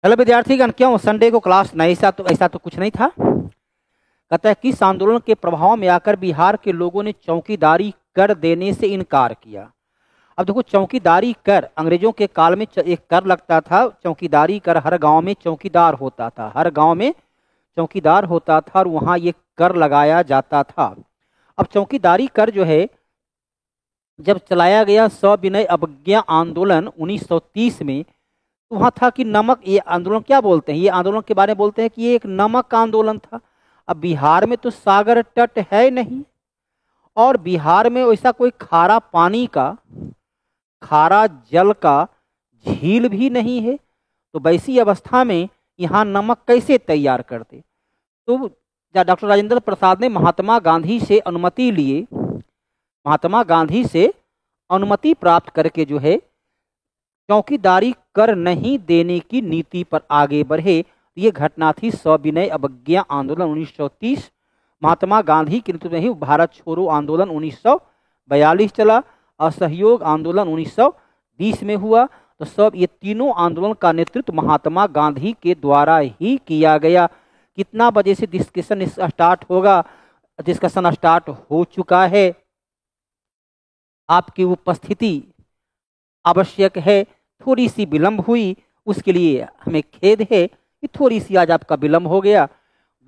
Hello विद्यार्थीगण, क्यों Sunday को class नहीं? ऐसा तो कुछ नहीं था। कहता है किस आंदोलन के प्रभाव में आकर बिहार के लोगों ने चौकीदारी कर देने से इनकार किया। अब देखो, चौकीदारी कर अंग्रेजों के काल में एक कर लगता था। चौकीदारी कर हर गांव में चौकीदार होता था, हर गांव में चौकीदार होता था और वहां ये कर लगाया जाता था। अब चौकीदारी कर जो है जब चलाया गया सविनय अवज्ञा आंदोलन 1930 में, तो वहाँ था कि नमक, ये आंदोलन क्या बोलते हैं, ये आंदोलन के बारे में बोलते हैं कि ये एक नमक का आंदोलन था। अब बिहार में तो सागर तट है नहीं और बिहार में वैसा कोई खारा पानी का, खारा जल का झील भी नहीं है। तो वैसी अवस्था में यहाँ नमक कैसे तैयार करते? तो डॉक्टर राजेंद्र प्रसाद ने महात्मा गांधी से अनुमति लिए, महात्मा गांधी से अनुमति प्राप्त करके जो है चौकीदारी कर नहीं देने की नीति पर आगे बढ़े। ये घटना थी सविनय अवज्ञा आंदोलन 1930। महात्मा गांधी के नेतृत्व में ही भारत छोड़ो आंदोलन 1942 चला, असहयोग आंदोलन 1920 में हुआ। तो सब ये तीनों आंदोलन का नेतृत्व महात्मा गांधी के द्वारा ही किया गया। कितना बजे से डिस्कशन स्टार्ट होगा? डिस्कशन स्टार्ट हो चुका है। आपकी उपस्थिति आवश्यक है। थोड़ी सी विलंब हुई, उसके लिए हमें खेद है कि थोड़ी सी आज आपका विलंब हो गया।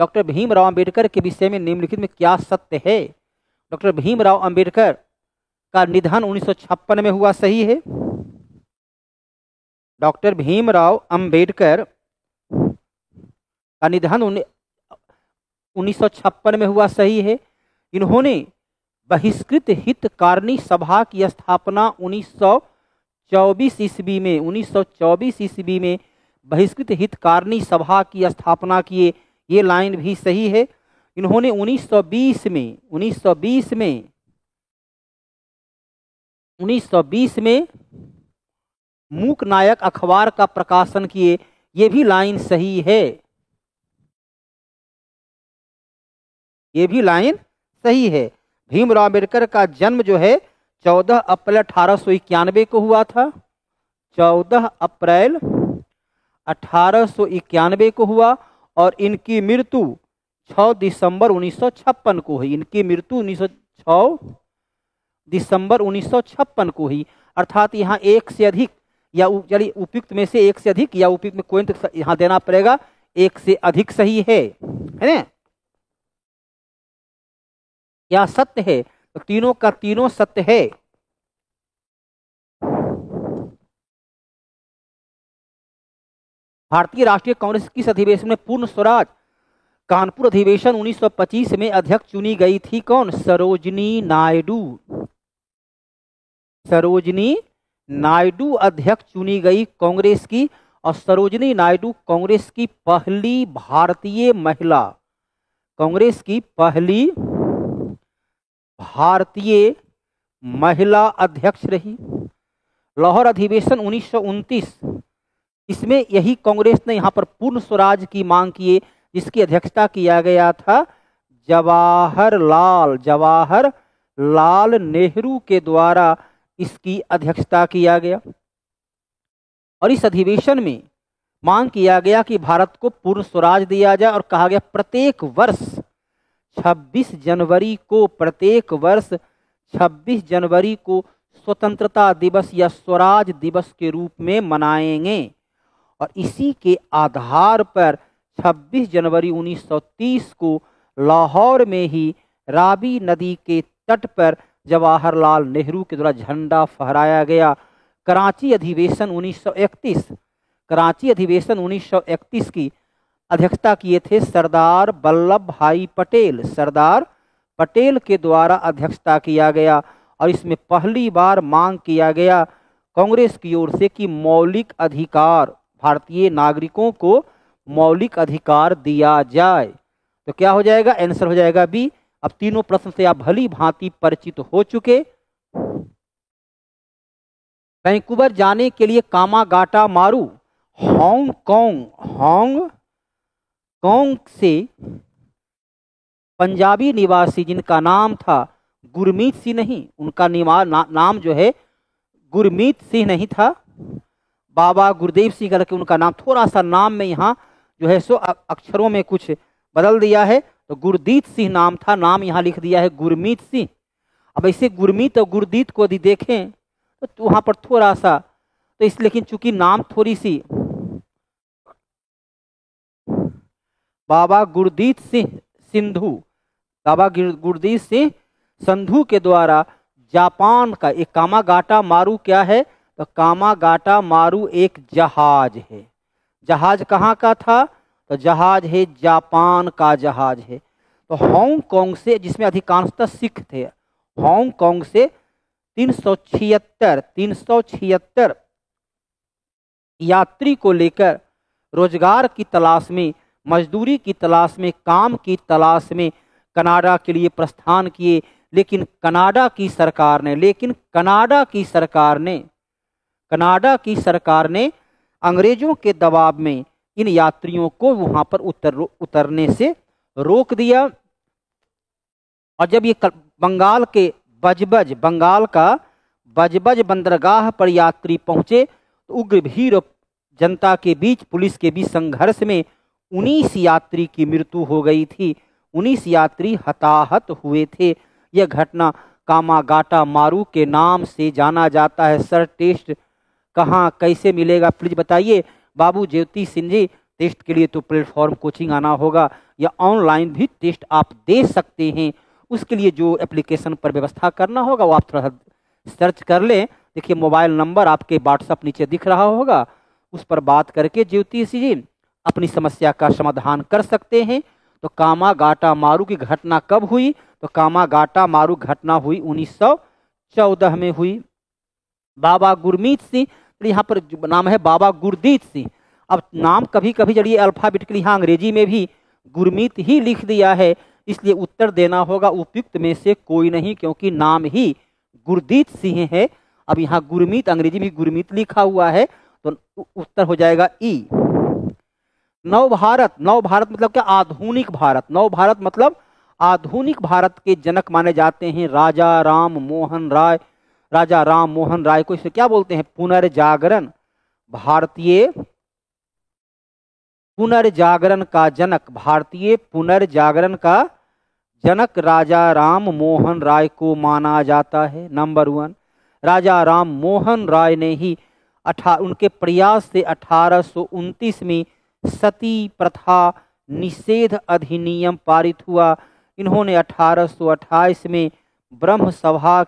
डॉक्टर भीमराव अंबेडकर के विषय में निम्नलिखित में क्या सत्य है? डॉक्टर भीमराव अंबेडकर का निधन 1956 में हुआ, सही है? डॉक्टर भीमराव अंबेडकर का निधन 1956 में हुआ, सही है। इन्होंने बहिष्कृत हितकारिणी सभा की स्थापना 1924 ईस्वी में बहिष्कृत हितकारिणी सभा की स्थापना किए, ये लाइन भी सही है। इन्होंने 1920 में मूक नायक अखबार का प्रकाशन किए, ये भी लाइन सही है, ये भी लाइन सही है। भीमराव अम्बेडकर का जन्म जो है 14 अप्रैल 1891 को हुआ था। 14 अप्रैल 1891 को हुआ और इनकी मृत्यु 6 दिसंबर 1956 को हुई। इनकी मृत्यु 6 दिसंबर 1956 को हुई। अर्थात यहाँ एक से अधिक या उपयुक्त में से एक से अधिक या उपयुक्त में कोई यहाँ देना पड़ेगा, एक से अधिक सही है ना? क्या सत्य है? तो तीनों का तीनों सत्य है। भारतीय राष्ट्रीय कांग्रेस किस अधिवेशन में पूर्ण स्वराज? कानपुर अधिवेशन 1925 में अध्यक्ष चुनी गई थी। कौन? सरोजिनी नायडू। सरोजिनी नायडू अध्यक्ष चुनी गई कांग्रेस की। और सरोजिनी नायडू कांग्रेस की पहली भारतीय महिला, कांग्रेस की पहली भारतीय महिला अध्यक्ष रही। लाहौर अधिवेशन 1929, इसमें यही कांग्रेस ने यहाँ पर पूर्ण स्वराज की मांग की, जिसकी अध्यक्षता किया गया था जवाहरलाल नेहरू के द्वारा इसकी अध्यक्षता किया गया। और इस अधिवेशन में मांग किया गया कि भारत को पूर्ण स्वराज दिया जाए और कहा गया प्रत्येक वर्ष 26 जनवरी को स्वतंत्रता दिवस या स्वराज दिवस के रूप में मनाएंगे। और इसी के आधार पर 26 जनवरी 1930 को लाहौर में ही रावी नदी के तट पर जवाहरलाल नेहरू के द्वारा झंडा फहराया गया। कराची अधिवेशन 1931 की अध्यक्षता किए थे सरदार वल्लभ भाई पटेल। सरदार पटेल के द्वारा अध्यक्षता किया गया और इसमें पहली बार मांग किया गया कांग्रेस की ओर से कि मौलिक अधिकार, भारतीय नागरिकों को मौलिक अधिकार दिया जाए। तो क्या हो जाएगा? आंसर हो जाएगा बी। अब तीनों प्रश्न से आप भली भांति परिचित हो चुके। वैंकूवर जाने के लिए कामागाटा मारू हांगकांग से पंजाबी निवासी जिनका नाम था गुरमीत सिंह, नहीं, उनका नाम जो है गुरमीत सिंह नहीं था, बाबा गुरुदेव सिंह करके उनका नाम, थोड़ा सा नाम में यहाँ जो है सो अक्षरों में कुछ बदल दिया है, तो गुरदीत सिंह नाम था, नाम यहाँ लिख दिया है गुरमीत सिंह। अब ऐसे गुरमीत और गुरदीत को यदि देखें तो वहाँ पर थोड़ा सा तो इस, लेकिन चूंकि नाम थोड़ी सी, बाबा गुरदीत सिंह सिंधु, बाबा गुरदीत सिंह संधू के द्वारा जापान का एक कामागाटा मारू क्या है, तो कामागाटा मारू एक जहाज है। जहाज कहाँ का था, तो जहाज है जापान का जहाज है। तो हांगकांग से, जिसमें अधिकांशतः सिख थे, हांगकांग से 376 यात्री को लेकर रोजगार की तलाश में, मजदूरी की तलाश में, काम की तलाश में कनाडा के लिए प्रस्थान किए। लेकिन कनाडा की सरकार ने अंग्रेजों के दबाव में इन यात्रियों को वहां पर उतरने से रोक दिया। और जब ये बंगाल का बजबज बंदरगाह पर यात्री पहुंचे तो उग्र भीड़ जनता के बीच, पुलिस के बीच संघर्ष में 19 यात्री की मृत्यु हो गई थी, 19 यात्री हताहत हुए थे। यह घटना कामागाटा मारू के नाम से जाना जाता है। सर टेस्ट कहाँ कैसे मिलेगा प्लीज बताइए। बाबू ज्योति सिंह जी, टेस्ट के लिए तो प्लेटफॉर्म कोचिंग आना होगा, या ऑनलाइन भी टेस्ट आप दे सकते हैं। उसके लिए जो एप्लीकेशन पर व्यवस्था करना होगा वो आप थोड़ा सर्च कर लें। देखिए मोबाइल नंबर आपके व्हाट्सएप नीचे दिख रहा होगा, उस पर बात करके ज्योति सिंह जी अपनी समस्या का समाधान कर सकते हैं। तो कामागाटा मारू की घटना कब हुई, तो कामागाटा मारू घटना हुई 1914 में हुई। बाबा गुरमीत सिंह, यहाँ पर नाम है बाबा गुरदीत सिंह। अब नाम कभी कभी जब ये अल्फाबेटिकली यहाँ अंग्रेजी में भी गुरमीत ही लिख दिया है, इसलिए उत्तर देना होगा उपयुक्त में से कोई नहीं, क्योंकि नाम ही गुरदीत सिंह है। अब यहाँ गुरमीत, अंग्रेजी में गुरमीत लिखा हुआ है, तो उत्तर हो जाएगा ई। नवभारत मतलब क्या, आधुनिक भारत। नवभारत मतलब आधुनिक भारत के जनक माने जाते हैं राजा राम मोहन राय। राजा राम मोहन राय को इसे क्या बोलते हैं, पुनर्जागरण, भारतीय पुनर्जागरण का जनक, भारतीय पुनर्जागरण का जनक राजा राम मोहन राय को माना जाता है। नंबर 1, राजा राम मोहन राय ने ही उनके प्रयास से 1829 में सती प्रथा निषेध अधिनियम पारित हुआ। इन्होंने 1828 में ब्रह्म सभा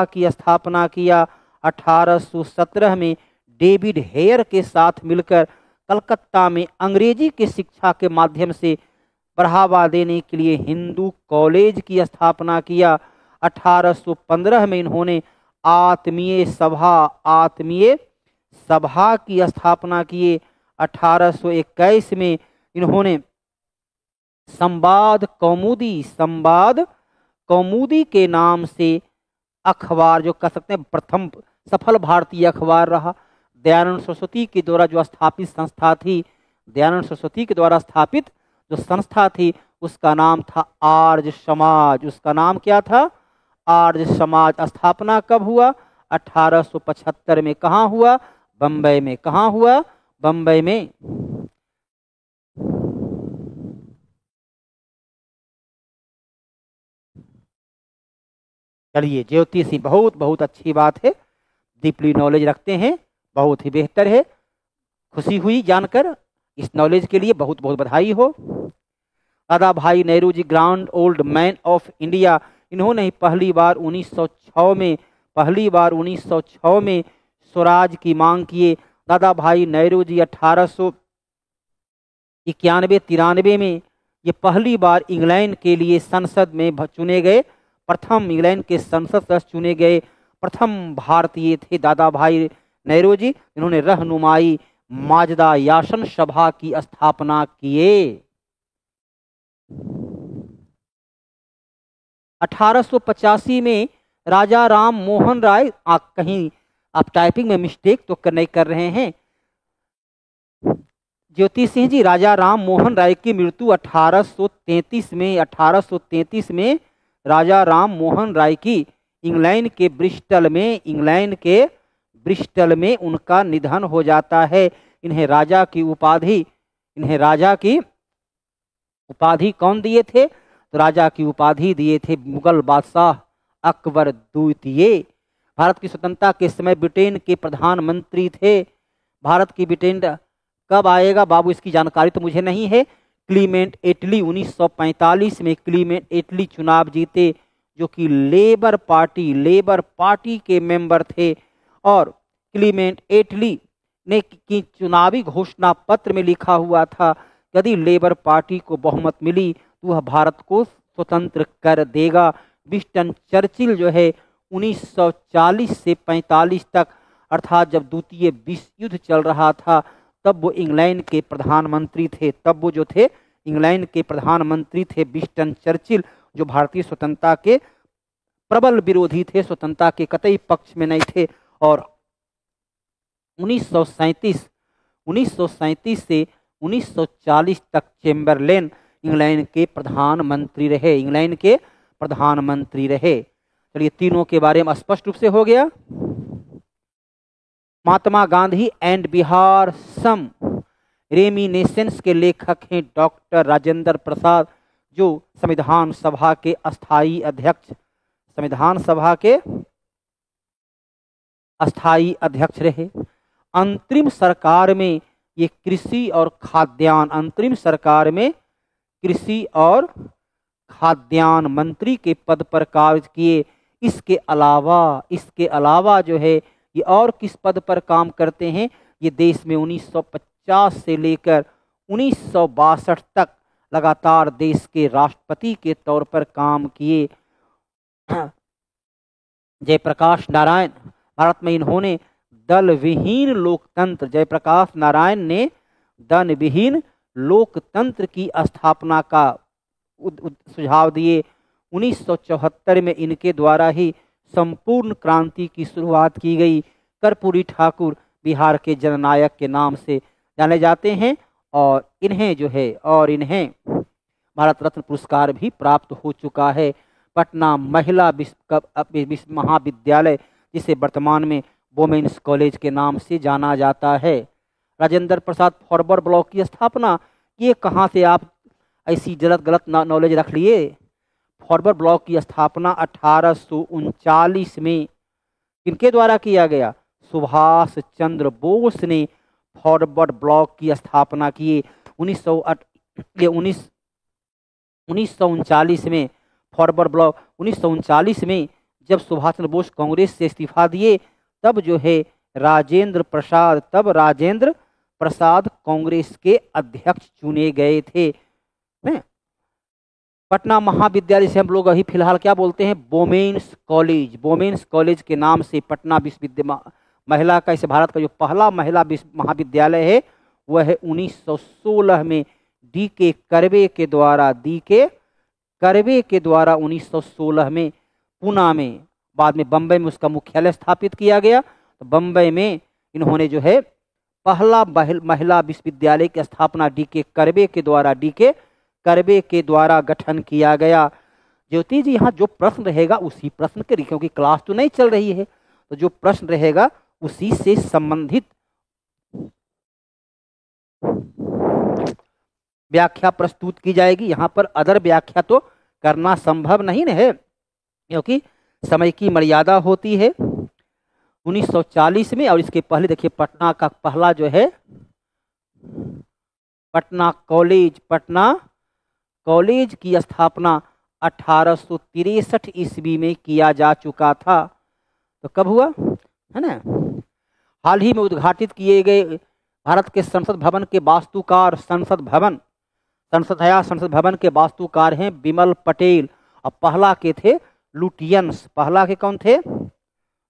की स्थापना किया। 1817 में डेविड हेयर के साथ मिलकर कलकत्ता में अंग्रेजी की शिक्षा के माध्यम से बढ़ावा देने के लिए हिंदू कॉलेज की स्थापना किया। 1815 में इन्होंने आत्मीय सभा की स्थापना किए। 1821 में इन्होंने संवाद कौमुदी के नाम से अखबार, जो कह सकते हैं प्रथम सफल भारतीय अखबार रहा। दयानंद सरस्वती के द्वारा जो स्थापित संस्था थी, दयानंद सरस्वती के द्वारा स्थापित जो संस्था थी उसका नाम था आर्य समाज। उसका नाम क्या था, आर्य समाज। स्थापना कब हुआ, 1875 में। कहाँ हुआ, बम्बई में। कहाँ हुआ, बम्बई में। चलिए ज्योति सिंह, बहुत अच्छी बात है, डीपली नॉलेज रखते हैं, बहुत ही बेहतर है। खुशी हुई जानकर, इस नॉलेज के लिए बहुत बहुत बधाई हो। Dadabhai Nehru ji, grand old man of India, इन्होंने ही पहली बार 1906 में स्वराज की मांग किए। दादा भाई नेहरू जी 1891-93 में ये पहली बार इंग्लैंड के लिए संसद में चुने गए, प्रथम इंग्लैंड के संसद सदस्य चुने गए प्रथम भारतीय थे दादा भाई नेहरू जी। इन्होंने रहनुमाई माजदा यासन सभा की स्थापना किए। 1885 में राजा राम मोहन राय, कहीं आप टाइपिंग में मिस्टेक तो नहीं कर रहे हैं ज्योति सिंह जी, राजा राम मोहन राय की मृत्यु 1833 में राजा राम मोहन राय की इंग्लैंड के ब्रिस्टल में उनका निधन हो जाता है। इन्हें राजा की उपाधि कौन दिए थे? तो राजा की उपाधि दिए थे मुगल बादशाह अकबर द्वितीय। भारत की स्वतंत्रता के समय ब्रिटेन के प्रधानमंत्री थे। भारत की ब्रिटेन कब आएगा बाबू, इसकी जानकारी तो मुझे नहीं है। क्लीमेंट एटली 1945 में क्लीमेंट एटली चुनाव जीते, जो कि लेबर पार्टी के मेंबर थे। और क्लीमेंट एटली ने की चुनावी घोषणा पत्र में लिखा हुआ था, यदि लेबर पार्टी को बहुमत मिली तो वह भारत को स्वतंत्र कर देगा। विंस्टन चर्चिल जो है 1940 से 45 तक, अर्थात जब द्वितीय विश्व युद्ध चल रहा था, तब वो इंग्लैंड के प्रधानमंत्री थे। विंस्टन चर्चिल, जो भारतीय स्वतंत्रता के प्रबल विरोधी थे, स्वतंत्रता के कतई पक्ष में नहीं थे। और 1937 से 1940 तक चेम्बरलेन इंग्लैंड के प्रधानमंत्री रहे। चलिए, तीनों के बारे में स्पष्ट रूप से हो गया। महात्मा गांधी एंड बिहार सम रेमिनेसेंस के लेखक हैं डॉक्टर राजेंद्र प्रसाद, जो संविधान सभा के अस्थाई अध्यक्ष रहे। अंतरिम सरकार में ये कृषि और खाद्यान्न मंत्री के पद पर कार्य किए। इसके अलावा जो है ये और किस पद पर काम करते हैं? ये देश में 1950 से लेकर 1962 तक लगातार देश के राष्ट्रपति के तौर पर काम किए। जयप्रकाश नारायण, भारत में इन्होंने जयप्रकाश नारायण ने दल विहीन लोकतंत्र की स्थापना का सुझाव दिए। 1974 में इनके द्वारा ही संपूर्ण क्रांति की शुरुआत की गई। कर्पूरी ठाकुर बिहार के जननायक के नाम से जाने जाते हैं, और इन्हें भारत रत्न पुरस्कार भी प्राप्त हो चुका है। पटना महिला महाविद्यालय, जिसे वर्तमान में वोमेन्स कॉलेज के नाम से जाना जाता है। राजेंद्र प्रसाद फॉरवर्ड ब्लॉक की स्थापना, ये कहाँ से आप ऐसी गलत नॉलेज रख लिए? फॉरवर्ड ब्लॉक की स्थापना 1839 में किनके द्वारा किया गया? सुभाष चंद्र बोस ने फॉरवर्ड ब्लॉक की स्थापना की। 1939 में फॉरवर्ड ब्लॉक 1939 में जब सुभाष चंद्र बोस कांग्रेस से इस्तीफा दिए, तब जो है राजेंद्र प्रसाद कांग्रेस के अध्यक्ष चुने गए थे। पटना महाविद्यालय से हम लोग अभी फिलहाल क्या बोलते हैं? वोमेन्स कॉलेज के नाम से पटना विश्वविद्यालय महिला का, इसे भारत का जो पहला महिला महाविद्यालय है वह है 1916 में डी के कर्वे के द्वारा 1916 में पुणे में, बाद में बम्बई में उसका मुख्यालय स्थापित किया गया। तो बम्बई में इन्होंने जो है पहला महिला विश्वविद्यालय की स्थापना डी के कर्वे के द्वारा गठन किया गया। ज्योति जी, यहाँ जो प्रश्न रहेगा उसी प्रश्न के, क्योंकि क्लास तो नहीं चल रही है, तो जो प्रश्न रहेगा उसी से संबंधित व्याख्या प्रस्तुत की जाएगी। यहाँ पर अदर व्याख्या तो करना संभव नहीं है, क्योंकि समय की मर्यादा होती है। 1940 में, और इसके पहले देखिए पटना का पहला जो है पटना कॉलेज की स्थापना 1863 ईस्वी में किया जा चुका था। तो कब हुआ है ना? हाल ही में उद्घाटित किए गए भारत के संसद भवन के वास्तुकार संसद भवन के वास्तुकार हैं बिमल पटेल। और पहला के थे लुटियंस। पहला के कौन थे?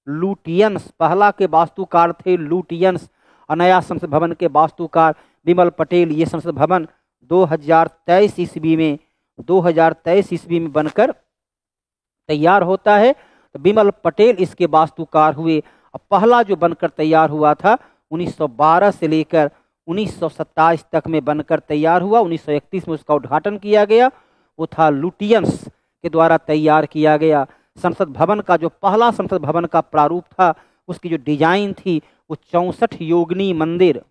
लुटियंस। पहला के वास्तुकार थे लुटियंस। और नया संसद भवन के वास्तुकार बिमल पटेल। ये संसद भवन 2023 ईस्वी में बनकर तैयार होता है। तो बिमल पटेल इसके वास्तुकार हुए। और पहला जो बनकर तैयार हुआ था 1912 से लेकर 1927 तक में बनकर तैयार हुआ। 1931 में उसका उद्घाटन किया गया, वो था लुटियंस के द्वारा तैयार किया गया। संसद भवन का जो पहला संसद भवन का प्रारूप था उसकी जो डिजाइन थी वो 64 योगिनी मंदिर,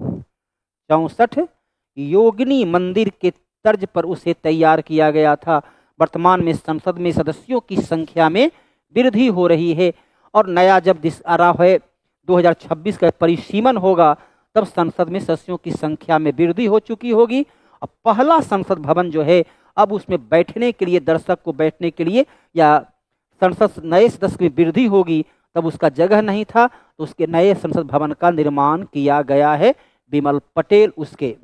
64 योगिनी मंदिर के तर्ज पर उसे तैयार किया गया था। वर्तमान में संसद में सदस्यों की संख्या में वृद्धि हो रही है और नया जब आ रहा है 2026 का परिसीमन होगा तब संसद में सदस्यों की संख्या में वृद्धि हो चुकी होगी। अब पहला संसद भवन जो है अब उसमें बैठने के लिए, दर्शक को बैठने के लिए या संसद नए सदस्य में वृद्धि होगी तब उसका जगह नहीं था, तो उसके नए संसद भवन का निर्माण किया गया है बिमल पटेल उसके।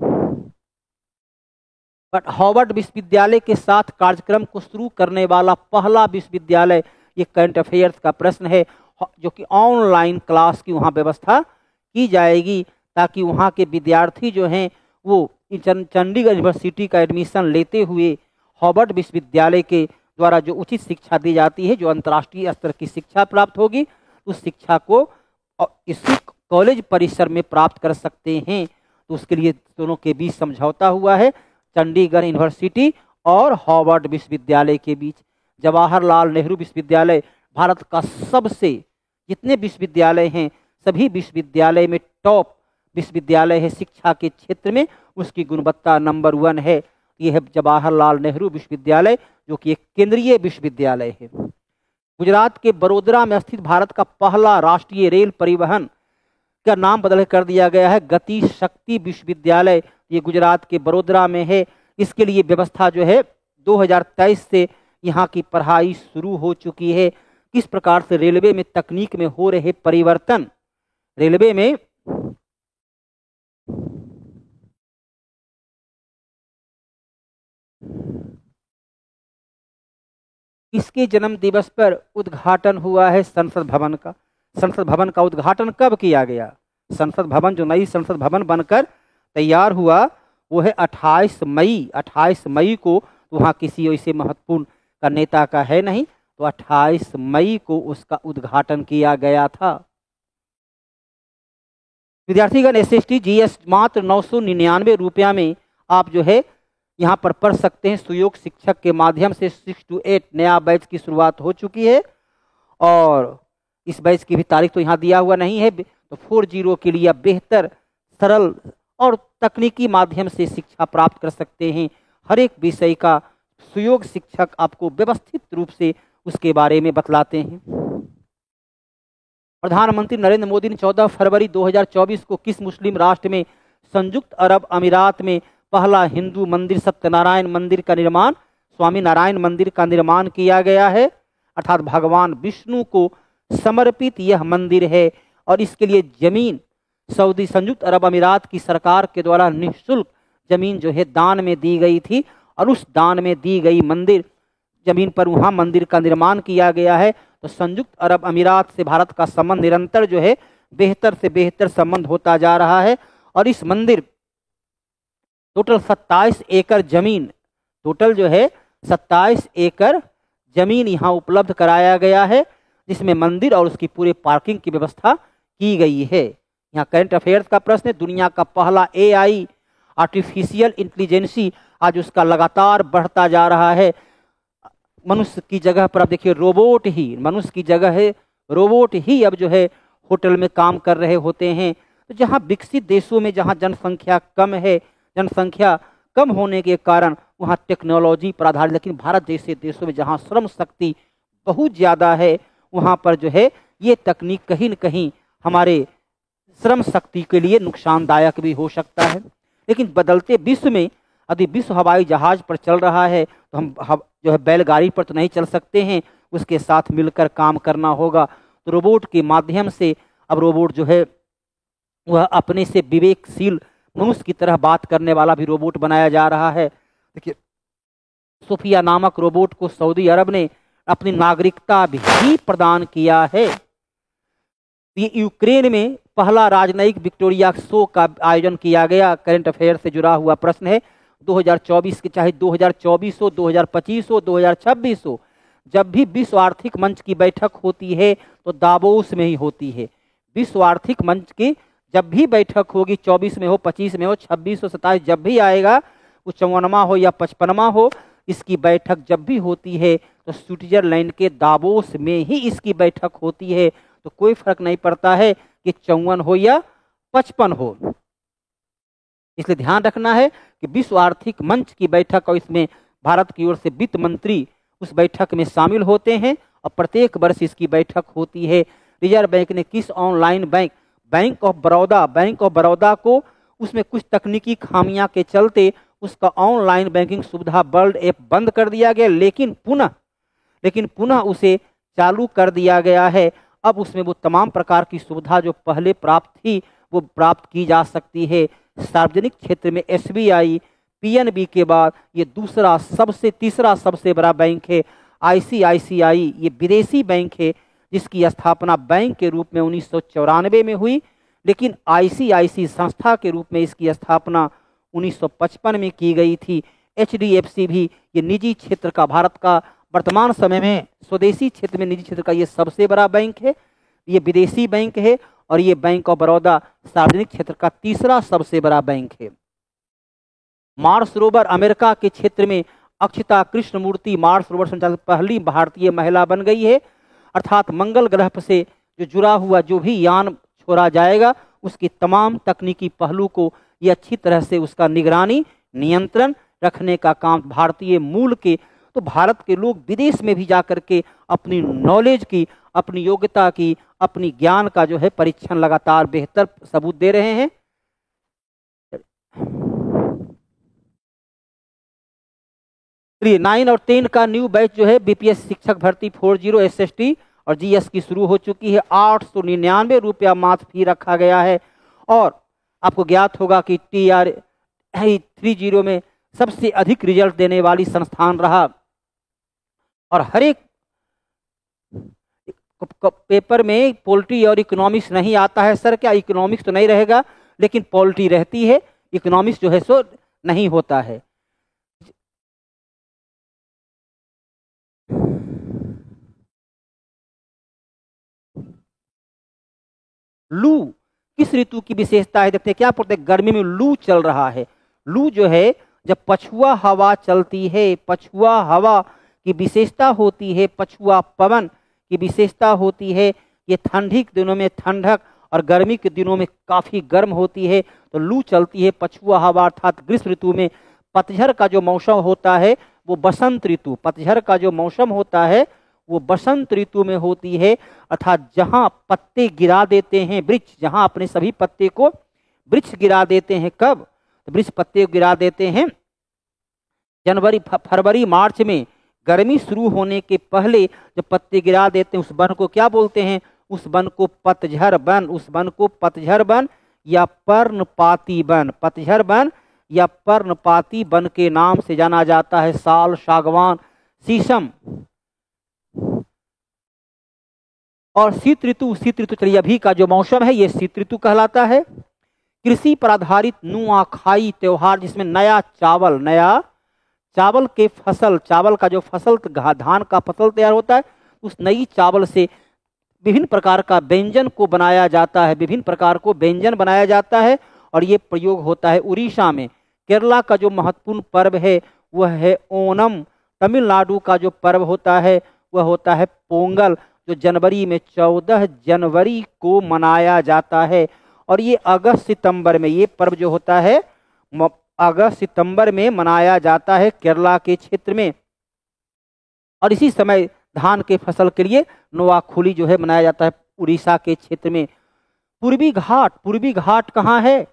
बट हार्वर्ड विश्वविद्यालय के साथ कार्यक्रम को शुरू करने वाला पहला विश्वविद्यालय, ये करंट अफेयर्स का प्रश्न है, जो कि ऑनलाइन क्लास की वहाँ व्यवस्था की जाएगी ताकि वहाँ के विद्यार्थी जो हैं वो चंडीगढ़ यूनिवर्सिटी का एडमिशन लेते हुए हार्वर्ड विश्वविद्यालय के द्वारा जो उचित शिक्षा दी जाती है, जो अंतर्राष्ट्रीय स्तर की शिक्षा प्राप्त होगी, उस शिक्षा को इसी कॉलेज परिसर में प्राप्त कर सकते हैं। तो उसके लिए दोनों के बीच समझौता हुआ है, चंडीगढ़ यूनिवर्सिटी और हार्वर्ड विश्वविद्यालय के बीच। जवाहरलाल नेहरू विश्वविद्यालय भारत का सबसे, जितने विश्वविद्यालय हैं सभी विश्वविद्यालय में टॉप विश्वविद्यालय है शिक्षा के क्षेत्र में, उसकी गुणवत्ता नंबर 1 है। ये है जवाहरलाल नेहरू विश्वविद्यालय, जो कि एक केंद्रीय विश्वविद्यालय है। गुजरात के बड़ोदरा में स्थित भारत का पहला राष्ट्रीय रेल परिवहन का नाम बदल कर दिया गया है गति शक्ति विश्वविद्यालय। ये गुजरात के बड़ोदरा में है। इसके लिए व्यवस्था जो है 2023 से यहाँ की पढ़ाई शुरू हो चुकी है। किस प्रकार से रेलवे में तकनीक में हो रहे परिवर्तन, रेलवे में इसके जन्म दिवस पर उद्घाटन हुआ है संसद भवन का। संसद भवन का उद्घाटन कब किया गया? संसद भवन जो नई संसद भवन बनकर तैयार हुआ वो है 28 मई को। वहाँ किसी ऐसे महत्वपूर्ण का नेता का है नहीं, तो 28 मई को उसका उद्घाटन किया गया था। विद्यार्थीगण SST GS मात्र 999 रुपया में आप जो है यहाँ पर पढ़ सकते हैं। सुयोग शिक्षक के माध्यम से 6 to 8 नया बैच की शुरुआत हो चुकी है और इस बैच की भी तारीख तो यहाँ दिया हुआ नहीं है। तो 40 के लिए बेहतर, सरल और तकनीकी माध्यम से शिक्षा प्राप्त कर सकते हैं। हर एक विषय का सुयोग शिक्षक आपको व्यवस्थित रूप से उसके बारे में बतलाते हैं। प्रधानमंत्री नरेंद्र मोदी ने 14 फरवरी 2024 को किस मुस्लिम राष्ट्र में संयुक्त अरब अमीरात में पहला हिंदू मंदिर सत्यनारायण मंदिर का निर्माण, स्वामी नारायण मंदिर का निर्माण किया गया है? अर्थात भगवान विष्णु को समर्पित यह मंदिर है और इसके लिए जमीन सऊदी संयुक्त अरब अमीरात की सरकार के द्वारा निःशुल्क जमीन जो है दान में दी गई थी और उस दान में दी गई मंदिर जमीन पर वहाँ मंदिर का निर्माण किया गया है। तो संयुक्त अरब अमीरात से भारत का संबंध निरंतर जो है बेहतर से बेहतर संबंध होता जा रहा है और इस मंदिर टोटल 27 एकड़ जमीन, टोटल जो है 27 एकड़ जमीन यहाँ उपलब्ध कराया गया है, जिसमें मंदिर और उसकी पूरे पार्किंग की व्यवस्था की गई है। यहाँ करंट अफेयर्स का प्रश्न है, दुनिया का पहला AI आर्टिफिशियल इंटेलिजेंसी आज उसका लगातार बढ़ता जा रहा है। मनुष्य की जगह पर अब देखिए रोबोट ही, मनुष्य की जगह है रोबोट ही अब जो है होटल में काम कर रहे होते हैं। तो जहाँ विकसित देशों में जहाँ जनसंख्या कम है, जनसंख्या कम होने के कारण वहाँ टेक्नोलॉजी पर आधारित, लेकिन भारत जैसे देशों में जहाँ श्रम शक्ति बहुत ज़्यादा है वहाँ पर जो है ये तकनीक कहीं न कहीं हमारे श्रम शक्ति के लिए नुकसानदायक भी हो सकता है। लेकिन बदलते विश्व में यदि विश्व हवाई जहाज पर चल रहा है तो हम जो है बैलगाड़ी पर तो नहीं चल सकते हैं, उसके साथ मिलकर काम करना होगा। तो रोबोट के माध्यम से अब रोबोट जो है वह अपने से विवेकशील मनुष्य की तरह बात करने वाला भी रोबोट बनाया जा रहा है। देखिए सोफिया नामक रोबोट को सऊदी अरब ने अपनी नागरिकता भी प्रदान किया है। ये यूक्रेन में पहला राजनयिक विक्टोरिया शो का आयोजन किया गया। करंट अफेयर से जुड़ा हुआ प्रश्न है 2024 के, चाहे 2024 हो, 2025 हो, 2026 हो, जब भी विश्व आर्थिक मंच की बैठक होती है तो दावोस में ही होती है। विश्व आर्थिक मंच की जब भी बैठक होगी, 24 में हो, 25 में हो, 26 हो, 27 जब भी आएगा, वो 54वां हो या 55वां हो, इसकी बैठक जब भी होती है तो स्विट्जरलैंड के दावोस में ही इसकी बैठक होती है। तो कोई फर्क नहीं पड़ता है कि 54 हो या 55 हो। इसलिए ध्यान रखना है कि विश्व आर्थिक मंच की बैठक और इसमें भारत की ओर से वित्त मंत्री उस बैठक में शामिल होते हैं और प्रत्येक वर्ष इसकी बैठक होती है। रिजर्व बैंक ने किस ऑनलाइन बैंक ऑफ बड़ौदा को उसमें कुछ तकनीकी खामियां के चलते उसका ऑनलाइन बैंकिंग सुविधा वर्ल्ड ऐप बंद कर दिया गया, लेकिन पुनः उसे चालू कर दिया गया है। अब उसमें वो तमाम प्रकार की सुविधा जो पहले प्राप्त थी वो प्राप्त की जा सकती है। सार्वजनिक क्षेत्र में SBI PNB के बाद ये तीसरा सबसे बड़ा बैंक है। ICICI ये विदेशी बैंक है जिसकी स्थापना बैंक के रूप में 1994 में हुई, लेकिन ICICI संस्था के रूप में इसकी स्थापना 1955 में की गई थी। HDFC भी ये निजी क्षेत्र का, भारत का वर्तमान समय में स्वदेशी क्षेत्र में निजी क्षेत्र का ये सबसे बड़ा बैंक है। ये विदेशी बैंक है और ये बैंक ऑफ बड़ौदा सार्वजनिक क्षेत्र का तीसरा सबसे बड़ा बैंक है। मार्स रोवर अमेरिका के क्षेत्र में अक्षता कृष्णमूर्ति मार्स रोवर संचालित पहली भारतीय महिला बन गई है। अर्थात मंगल ग्रह से जो जुड़ा हुआ जो भी यान छोड़ा जाएगा उसकी तमाम तकनीकी पहलू को ये अच्छी तरह से उसका निगरानी नियंत्रण रखने का काम भारतीय मूल के, तो भारत के लोग विदेश में भी जाकर के अपनी नॉलेज की, अपनी योग्यता की, अपनी ज्ञान का जो है परीक्षण लगातार बेहतर सबूत दे रहे हैं। 9 और 10 का न्यू बैच जो है BPS शिक्षक भर्ती 40 SST और GS की शुरू हो चुकी है। 899 रुपया मात्र फी रखा गया है। और आपको ज्ञात होगा कि TR30 में सबसे अधिक रिजल्ट देने वाली संस्थान रहा और हर एक पेपर में पॉलिटी और इकोनॉमिक्स नहीं आता है। सर क्या इकोनॉमिक्स तो नहीं रहेगा, लेकिन पॉलिटी रहती है, इकोनॉमिक्स जो है सो नहीं होता है। लू किस ऋतु की विशेषता है? देखते हैं क्या पढ़ते हैं। गर्मी में लू चल रहा है। लू जो है जब पछुआ हवा चलती है, पछुआ हवा की विशेषता होती है, पछुआ पवन की विशेषता होती है। ये ठंडी के दिनों में ठंडक और गर्मी के दिनों में काफ़ी गर्म होती है, तो लू चलती है। पछुआ हवा अर्थात ग्रीष्म ऋतु में। पतझड़ का जो मौसम होता है वो बसंत ऋतु, पतझड़ का जो मौसम होता है वो बसंत ऋतु में होती है। अर्थात जहाँ पत्ते गिरा देते हैं वृक्ष, जहाँ अपने सभी पत्ते को वृक्ष गिरा देते हैं। कब? तो वृक्ष पत्ते गिरा देते हैं जनवरी फरवरी मार्च में। गर्मी शुरू होने के पहले जब पत्ते गिरा देते हैं उस वन को क्या बोलते हैं? उस वन को पतझड़ वन, उस वन को पतझड़ वन या पर्णपाती वन, पतझड़ वन या पर्णपाती वन के नाम से जाना जाता है। साल, सागवान, शीशम। और शीत ऋतु चलिए अभी का जो मौसम है ये शीत ऋतु कहलाता है। कृषि पर आधारित नुआखाई त्योहार जिसमें नया चावल के फसल, चावल का जो फसल धान का फसल तैयार होता है उस नई चावल से विभिन्न प्रकार का व्यंजन को बनाया जाता है, विभिन्न प्रकार को व्यंजन बनाया जाता है और ये प्रयोग होता है उड़ीसा में। केरला का जो महत्वपूर्ण पर्व है वह है ओणम। तमिलनाडु का जो पर्व होता है वह होता है पोंगल, जो जनवरी में 14 जनवरी को मनाया जाता है। और ये अगस्त सितंबर में, ये पर्व जो होता है अगस्त सितंबर में मनाया जाता है केरला के क्षेत्र में। और इसी समय धान के फसल के लिए नोआखुली जो है मनाया जाता है उड़ीसा के क्षेत्र में। पूर्वी घाट कहाँ है?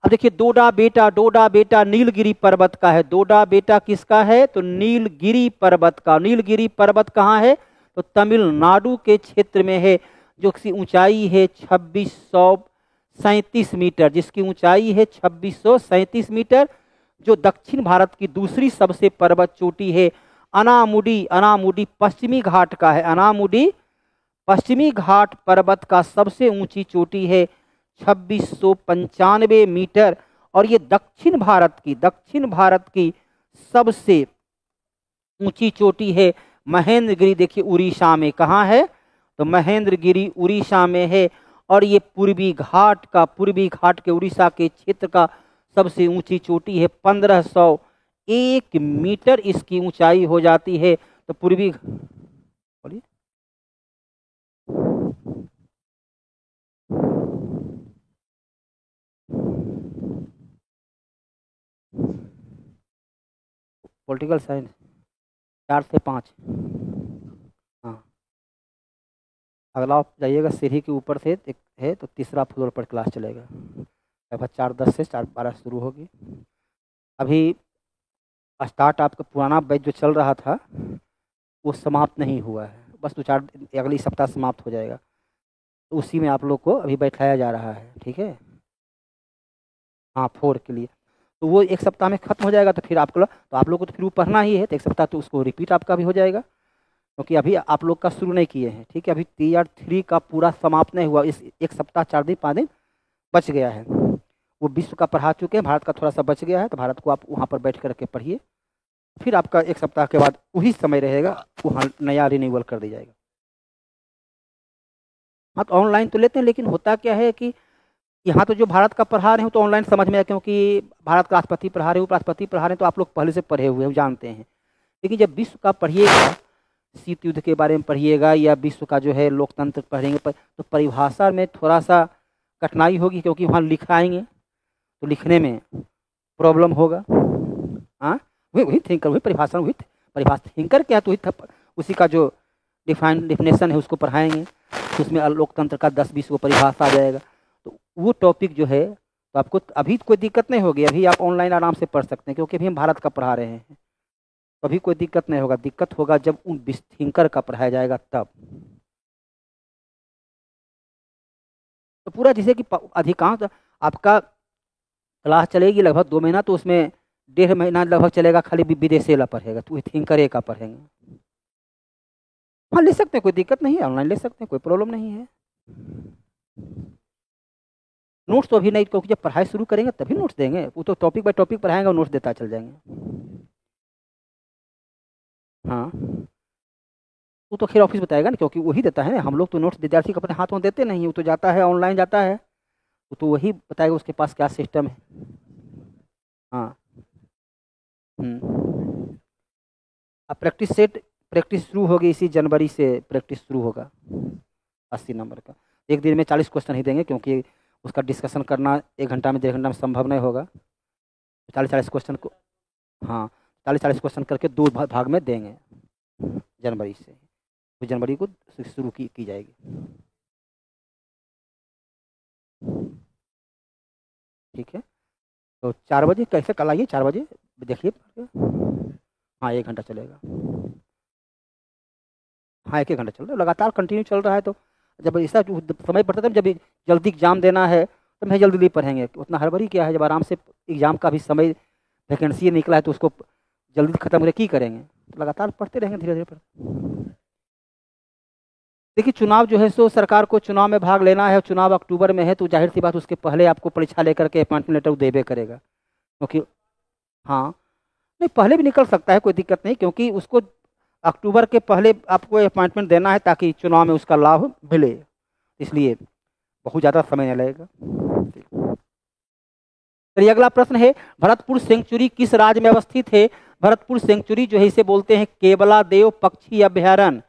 अब देखिए डोडा बेटा नीलगिरी पर्वत का है। डोडा बेटा किसका है? तो नीलगिरी पर्वत का। नीलगिरी पर्वत कहाँ है? तो तमिलनाडु के क्षेत्र में है, जो की ऊंचाई है 2637 मीटर, जिसकी ऊंचाई है 2637 मीटर, जो दक्षिण भारत की दूसरी सबसे पर्वत चोटी है। अनामुडी पश्चिमी घाट का है। अनामुडी पश्चिमी घाट पर्वत का सबसे ऊंची चोटी है 2695 मीटर। और ये दक्षिण भारत की सबसे ऊंची चोटी है महेंद्रगिरी। देखिए उड़ीसा में कहाँ है? तो महेंद्रगिरी उड़ीसा में है। और ये पूर्वी घाट के उड़ीसा के क्षेत्र का सबसे ऊंची चोटी है। 1501 मीटर इसकी ऊंचाई हो जाती है। तो पूर्वी पॉलिटिकल साइंस 4 से 5। हाँ, अगला आप जाइएगा सीढ़ी के ऊपर से एक है तो तीसरा फ्लोर पर क्लास चलेगा। लगभग 4:10 से 4:12 शुरू होगी। अभी स्टार्ट आपका पुराना बैच जो चल रहा था वो समाप्त नहीं हुआ है, बस 2-4 अगली सप्ताह समाप्त हो जाएगा। तो उसी में आप लोग को अभी बैठाया जा रहा है, ठीक है। हाँ, 4 के लिए तो वो 1 सप्ताह में खत्म हो जाएगा। तो फिर आपको तो आप लोग को तो फिर वो पढ़ना ही है, तो 1 सप्ताह तो उसको रिपीट आपका भी हो जाएगा, क्योंकि अभी आप लोग का शुरू नहीं किए हैं, ठीक है। अभी Tier 3 का पूरा समाप्त नहीं हुआ, इस 1 सप्ताह 4 दिन 5 दिन बच गया है। वो विश्व का पढ़ा चुके हैं, भारत का थोड़ा सा बच गया है, तो भारत को आप वहाँ पर बैठ करके पढ़िए। फिर आपका 1 सप्ताह के बाद वही समय रहेगा, वहाँ नया रिन्यूअल कर दिया जाएगा। हाँ, तो ऑनलाइन तो लेते हैं, लेकिन होता क्या है कि यहाँ तो जो भारत का पढ़ा रहे हो तो ऑनलाइन समझ में आया, क्योंकि भारत का राष्ट्रपति पढ़ा रहे हो, राष्ट्रपति पढ़ा रहे हैं, तो आप लोग पहले से पढ़े हुए हो, जानते हैं। लेकिन जब विश्व का पढ़िएगा, शीत युद्ध के बारे में पढ़िएगा या विश्व का जो है लोकतंत्र पढ़ेंगे तो परिभाषा में थोड़ा सा कठिनाई होगी, क्योंकि वहाँ लिखाएंगे तो लिखने में प्रॉब्लम होगा। हाँ, वही थिंकर, वही परिभाषा थिंकर क्या, तो उसी का जो डिफिनेशन है उसको पढ़ाएंगे, तो उसमें लोकतंत्र का 10-20 को परिभाषा आ जाएगा। तो वो टॉपिक जो है तो आपको अभी कोई दिक्कत नहीं होगी, अभी आप ऑनलाइन आराम से पढ़ सकते हैं, क्योंकि अभी हम भारत का पढ़ा रहे हैं। तो अभी कोई दिक्कत नहीं होगा, दिक्कत होगा जब उन थिंकर का पढ़ाया जाएगा तब। तो पूरा जैसे कि अधिकांश आपका क्लास चलेगी लगभग 2 महीना, तो उसमें 1.5 महीना लगभग चलेगा खाली विदेशी वाला पढ़ेगा, तो थिंकर का पढ़ेंगे। हाँ, ले सकते हैं, कोई दिक्कत नहीं है, ऑनलाइन ले सकते हैं, कोई प्रॉब्लम नहीं है। नोट्स तो अभी नहीं, क्योंकि जब पढ़ाई शुरू करेंगे तभी नोट्स देंगे, वो तो टॉपिक बाय टॉपिक पढ़ाएंगे और नोट्स देता चल जाएंगे। हाँ, वो तो खैर ऑफिस बताएगा ना, क्योंकि वही देता है ना, हम लोग तो नोट्स विद्यार्थी को अपने हाथ में देते नहीं, वो तो जाता है ऑनलाइन जाता है, वो तो वही बताएगा उसके पास क्या सिस्टम है। हाँ, अब प्रैक्टिस शुरू होगी, इसी जनवरी से प्रैक्टिस शुरू होगा 80 नंबर का। एक दिन में 40 क्वेश्चन ही देंगे, क्योंकि उसका डिस्कशन करना 1 घंटा में 1.5 घंटा में संभव नहीं होगा। 40-40 क्वेश्चन को, हाँ, 40-40 क्वेश्चन करके 2 भाग में देंगे जनवरी से, तो जनवरी को शुरू की जाएगी। ठीक है, तो 4 बजे कैसे कल आइए, 4 बजे देखिए। हाँ, 1 घंटा चलेगा। हाँ, 1-1 घंटा चल रहा है, लगातार कंटिन्यू चल रहा है। तो जब ऐसा समय पड़ता है, जब जल्दी एग्जाम देना है तो मैं जल्दी पढ़ेंगे, उतना हड़बड़ी क्या है। जब आराम से एग्जाम का भी समय वैकेंसी निकला है तो उसको जल्दी खत्म करके की करेंगे, तो लगातार पढ़ते रहेंगे, धीरे धीरे पढ़ते। देखिए, चुनाव जो है सो सरकार को चुनाव में भाग लेना है, चुनाव अक्टूबर में है, तो जाहिर सी बात उसके पहले आपको परीक्षा लेकर के अपॉइंटमेंट लेटर देवे करेगा, क्योंकि हाँ, नहीं पहले भी निकल सकता है, कोई दिक्कत नहीं, क्योंकि उसको अक्टूबर के पहले आपको अपॉइंटमेंट देना है ताकि चुनाव में उसका लाभ मिले, इसलिए बहुत ज़्यादा समय नहीं लगेगा। चलिए, अगला प्रश्न है, भरतपुर सेंचुरी किस राज्य में अवस्थित है? भरतपुर सेंचुरी जो है इसे बोलते हैं केवला देव पक्षी अभयारण्य,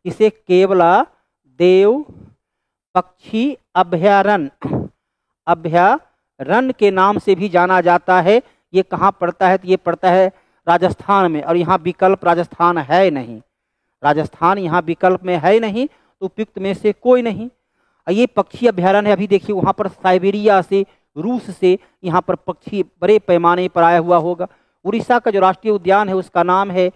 इसे केवला देव पक्षी अभयारण्य के नाम से भी जाना जाता है। ये कहाँ पड़ता है? तो ये पड़ता है राजस्थान में, और यहाँ विकल्प राजस्थान है नहीं, राजस्थान यहाँ विकल्प में है नहीं, तो उपयुक्त में से कोई नहीं। ये पक्षी अभयारण्य है, अभी देखिए वहाँ पर साइबेरिया से, रूस से यहाँ पर पक्षी बड़े पैमाने पर आया हुआ होगा। उड़ीसा का जो राष्ट्रीय उद्यान है उसका नाम है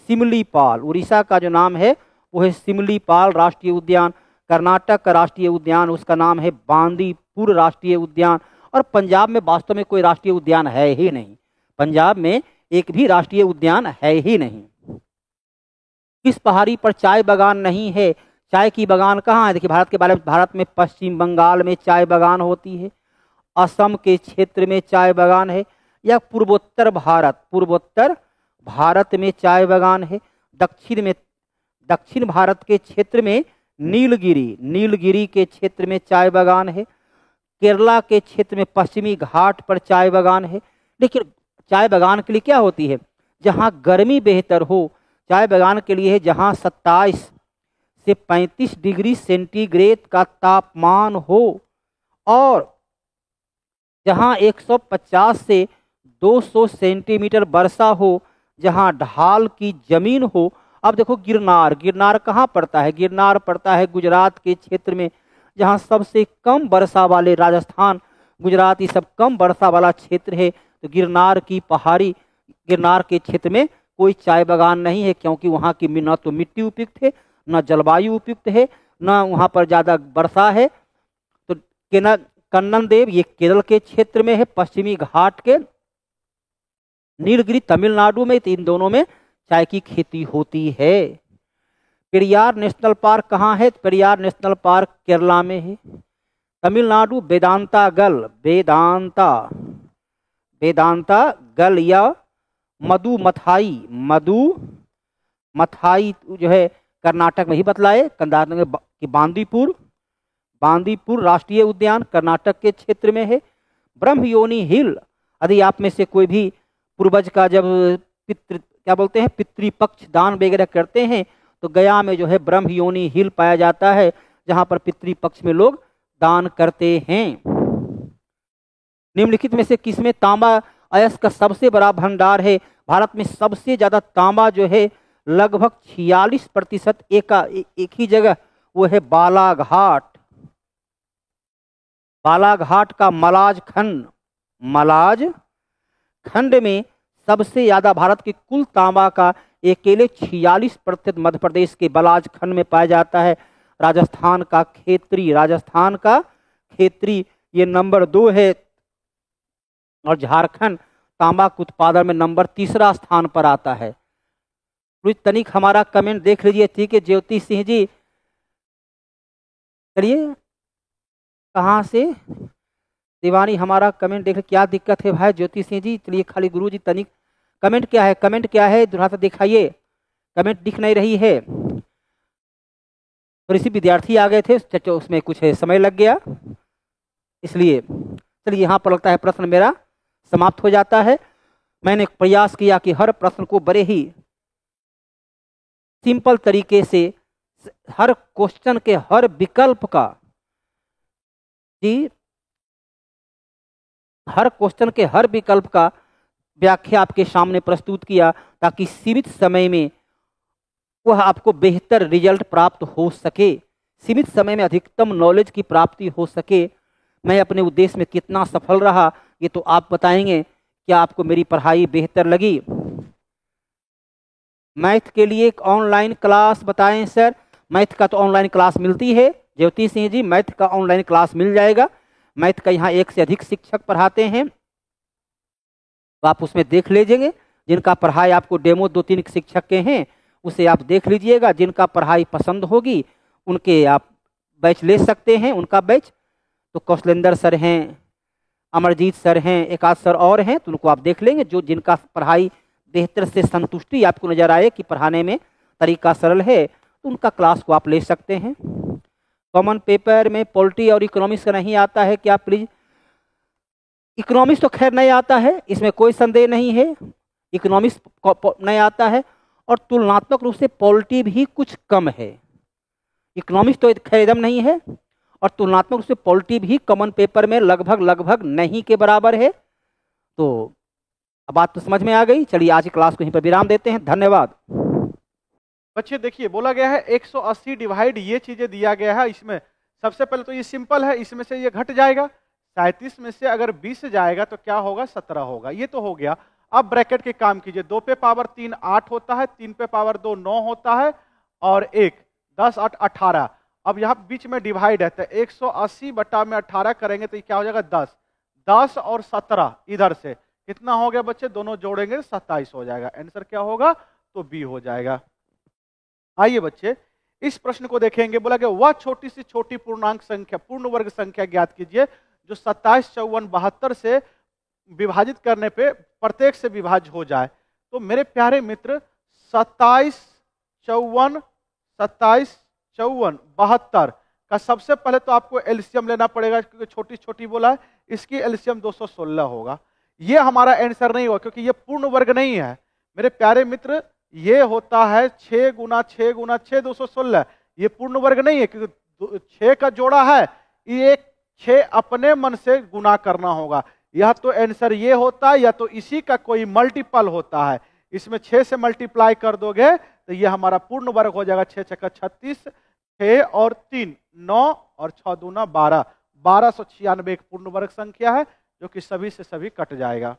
सिमलीपाल, उड़ीसा का जो नाम है वो है सिमलीपाल राष्ट्रीय उद्यान। कर्नाटक का राष्ट्रीय उद्यान उसका नाम है बांदीपुर राष्ट्रीय उद्यान। और पंजाब में वास्तव में कोई राष्ट्रीय उद्यान है ही नहीं, पंजाब में एक भी राष्ट्रीय उद्यान है ही नहीं। किस पहाड़ी पर चाय बागान नहीं है? चाय की बागान कहाँ है? देखिए, भारत के बारे में, भारत में पश्चिम बंगाल में चाय बागान होती है, असम के क्षेत्र में चाय बागान है, या पूर्वोत्तर भारत में चाय बागान है। दक्षिण भारत के क्षेत्र में नीलगिरी के क्षेत्र में चाय बागान है। केरला के क्षेत्र में पश्चिमी घाट पर चाय बागान है। लेकिन चाय बागान के लिए क्या होती है? जहाँ गर्मी बेहतर हो, चाय बागान के लिए है जहाँ 27 से 35 डिग्री सेंटीग्रेड का तापमान हो, और जहाँ 150 से 200 सेंटीमीटर वर्षा हो, जहां ढाल की जमीन हो। अब देखो गिरनार, गिरनार कहाँ पड़ता है? गिरनार पड़ता है गुजरात के क्षेत्र में, जहां सबसे कम वर्षा वाले, राजस्थान गुजरात ये सब कम वर्षा वाला क्षेत्र है। तो गिरनार की पहाड़ी, गिरनार के क्षेत्र में कोई चाय बागान नहीं है, क्योंकि वहाँ की न तो मिट्टी उपयुक्त है, न जलवायु उपयुक्त है, न वहाँ पर ज़्यादा वर्षा है। तो कन्नन देव ये केरल के क्षेत्र में है, पश्चिमी घाट के, नीलगिरी तमिलनाडु में, तो इन दोनों में चाय की खेती होती है। पेरियार नेशनल पार्क कहाँ है? पेरियार नेशनल पार्क केरला में है। तमिलनाडु वेदांता गल, वेदांता गल या मधुमथाई जो है कर्नाटक में ही बतलाए। कर्नाटक में बांदीपुर राष्ट्रीय उद्यान कर्नाटक के क्षेत्र में है। ब्रह्मयोनी हिल, यदि आप में से कोई भी पूर्वज का जब पितृपक्ष दान वगैरह करते हैं, तो गया में जो है ब्रह्मयोनी हिल पाया जाता है, जहां पर पितृपक्ष में लोग दान करते हैं। निम्नलिखित में से किसमें तांबा अयस्क का सबसे बड़ा भंडार है? भारत में सबसे ज्यादा तांबा जो है लगभग 46% एक ही जगह, वो है बालाघाट। बालाघाट का मलाज खंड में सबसे ज्यादा भारत के कुल तांबा का अकेले 46% मध्य प्रदेश के बलाज खंड में पाया जाता है। राजस्थान का खेतरी ये नंबर 2 है, और झारखंड तांबा के उत्पादन में नंबर 3 स्थान पर आता है। तनिक हमारा कमेंट देख लीजिए, ठीक है ज्योति सिंह जी, चलिए कहाँ से दीवानी हमारा कमेंट देख, क्या दिक्कत है भाई ज्योति सिंह जी? चलिए खाली गुरु जी तनिक कमेंट क्या है थोड़ा सा दिखाइए, कमेंट दिख नहीं रही है। तो इसी विद्यार्थी आ गए थे, उसमें कुछ समय लग गया, इसलिए चलिए यहाँ पर लगता है प्रश्न मेरा समाप्त हो जाता है। मैंने प्रयास किया कि हर प्रश्न को बड़े ही सिंपल तरीके से, हर क्वेश्चन के हर विकल्प का व्याख्या आपके सामने प्रस्तुत किया, ताकि सीमित समय में वह आपको बेहतर रिजल्ट प्राप्त हो सके, सीमित समय में अधिकतम नॉलेज की प्राप्ति हो सके। मैं अपने उद्देश्य में कितना सफल रहा ये तो आप बताएंगे। क्या आपको मेरी पढ़ाई बेहतर लगी? मैथ के लिए एक ऑनलाइन क्लास बताएं सर। मैथ का तो ऑनलाइन क्लास मिलती है ज्योति सिंह जी, मैथ का ऑनलाइन क्लास मिल जाएगा। मैथ का यहाँ 1 से अधिक शिक्षक पढ़ाते हैं, तो आप उसमें देख लीजिएंगे। जिनका पढ़ाई आपको डेमो 2-3 शिक्षक के हैं उसे आप देख लीजिएगा। जिनका पढ़ाई पसंद होगी उनके आप बैच ले सकते हैं। उनका बैच तो कौशलेंद्र सर हैं, अमरजीत सर हैं, एक आध सर और हैं, तो उनको आप देख लेंगे। जो जिनका पढ़ाई बेहतर से संतुष्टि आपको नजर आए कि पढ़ाने में तरीका सरल है, तो उनका क्लास को आप ले सकते हैं। कॉमन पेपर में पॉलिटी और इकोनॉमिक्स का नहीं आता है क्या प्लीज? इकोनॉमिक्स तो खैर नहीं आता है, इसमें कोई संदेह नहीं है, इकोनॉमिक्स नहीं आता है, और तुलनात्मक रूप से पॉलिटी भी कुछ कम है। इकोनॉमिक्स तो खैर एकदम नहीं है, और तुलनात्मक रूप से पॉलिटी भी कॉमन पेपर में लगभग नहीं के बराबर है। तो अब बात तो समझ में आ गई। चलिए आज की क्लास को यहीं पर विराम देते हैं। धन्यवाद। बच्चे देखिए बोला गया है 180 डिवाइड ये चीजें दिया गया है। इसमें सबसे पहले तो ये सिंपल है, इसमें से ये घट जाएगा। 37 में से अगर 20 जाएगा तो क्या होगा? 17 होगा। ये तो हो गया। अब ब्रैकेट के काम कीजिए। 2 पे पावर 3 8 होता है, 3 पे पावर 2 9 होता है, और 1 10 8 18। अब यहाँ बीच में डिवाइड है, तो 180 बटा में 18 करेंगे तो क्या हो जाएगा? 10 और 17 इधर से कितना हो गया बच्चे? दोनों जोड़ेंगे 27 हो जाएगा। आंसर क्या होगा? तो बी हो जाएगा। आइए बच्चे इस प्रश्न को देखेंगे। बोला कि वह छोटी सी छोटी पूर्णांक संख्या, पूर्ण वर्ग संख्या ज्ञात कीजिए जो 27 54 72 से विभाजित करने पे प्रत्येक से विभाज्य हो जाए। तो मेरे प्यारे मित्र 27 54 72 का सबसे पहले तो आपको एलसीएम लेना पड़ेगा, क्योंकि छोटी छोटी बोला है, इसकी एलसीएम 216 होगा। ये हमारा आंसर नहीं होगा क्योंकि ये पूर्ण वर्ग नहीं है मेरे प्यारे मित्र। ये होता है 6 गुना 6 गुना 6 216। ये पूर्ण वर्ग नहीं है क्योंकि 6 का जोड़ा है, ये 6 अपने मन से गुना करना होगा। या तो आंसर ये होता है या तो इसी का कोई मल्टीपल होता है। इसमें 6 से मल्टीप्लाई कर दोगे तो ये हमारा पूर्ण वर्ग हो जाएगा। 6 छक्का 36, 6 और 3 9 और 6 दूना 12, 1296 एक पूर्ण वर्ग संख्या है जो कि सभी से सभी कट जाएगा।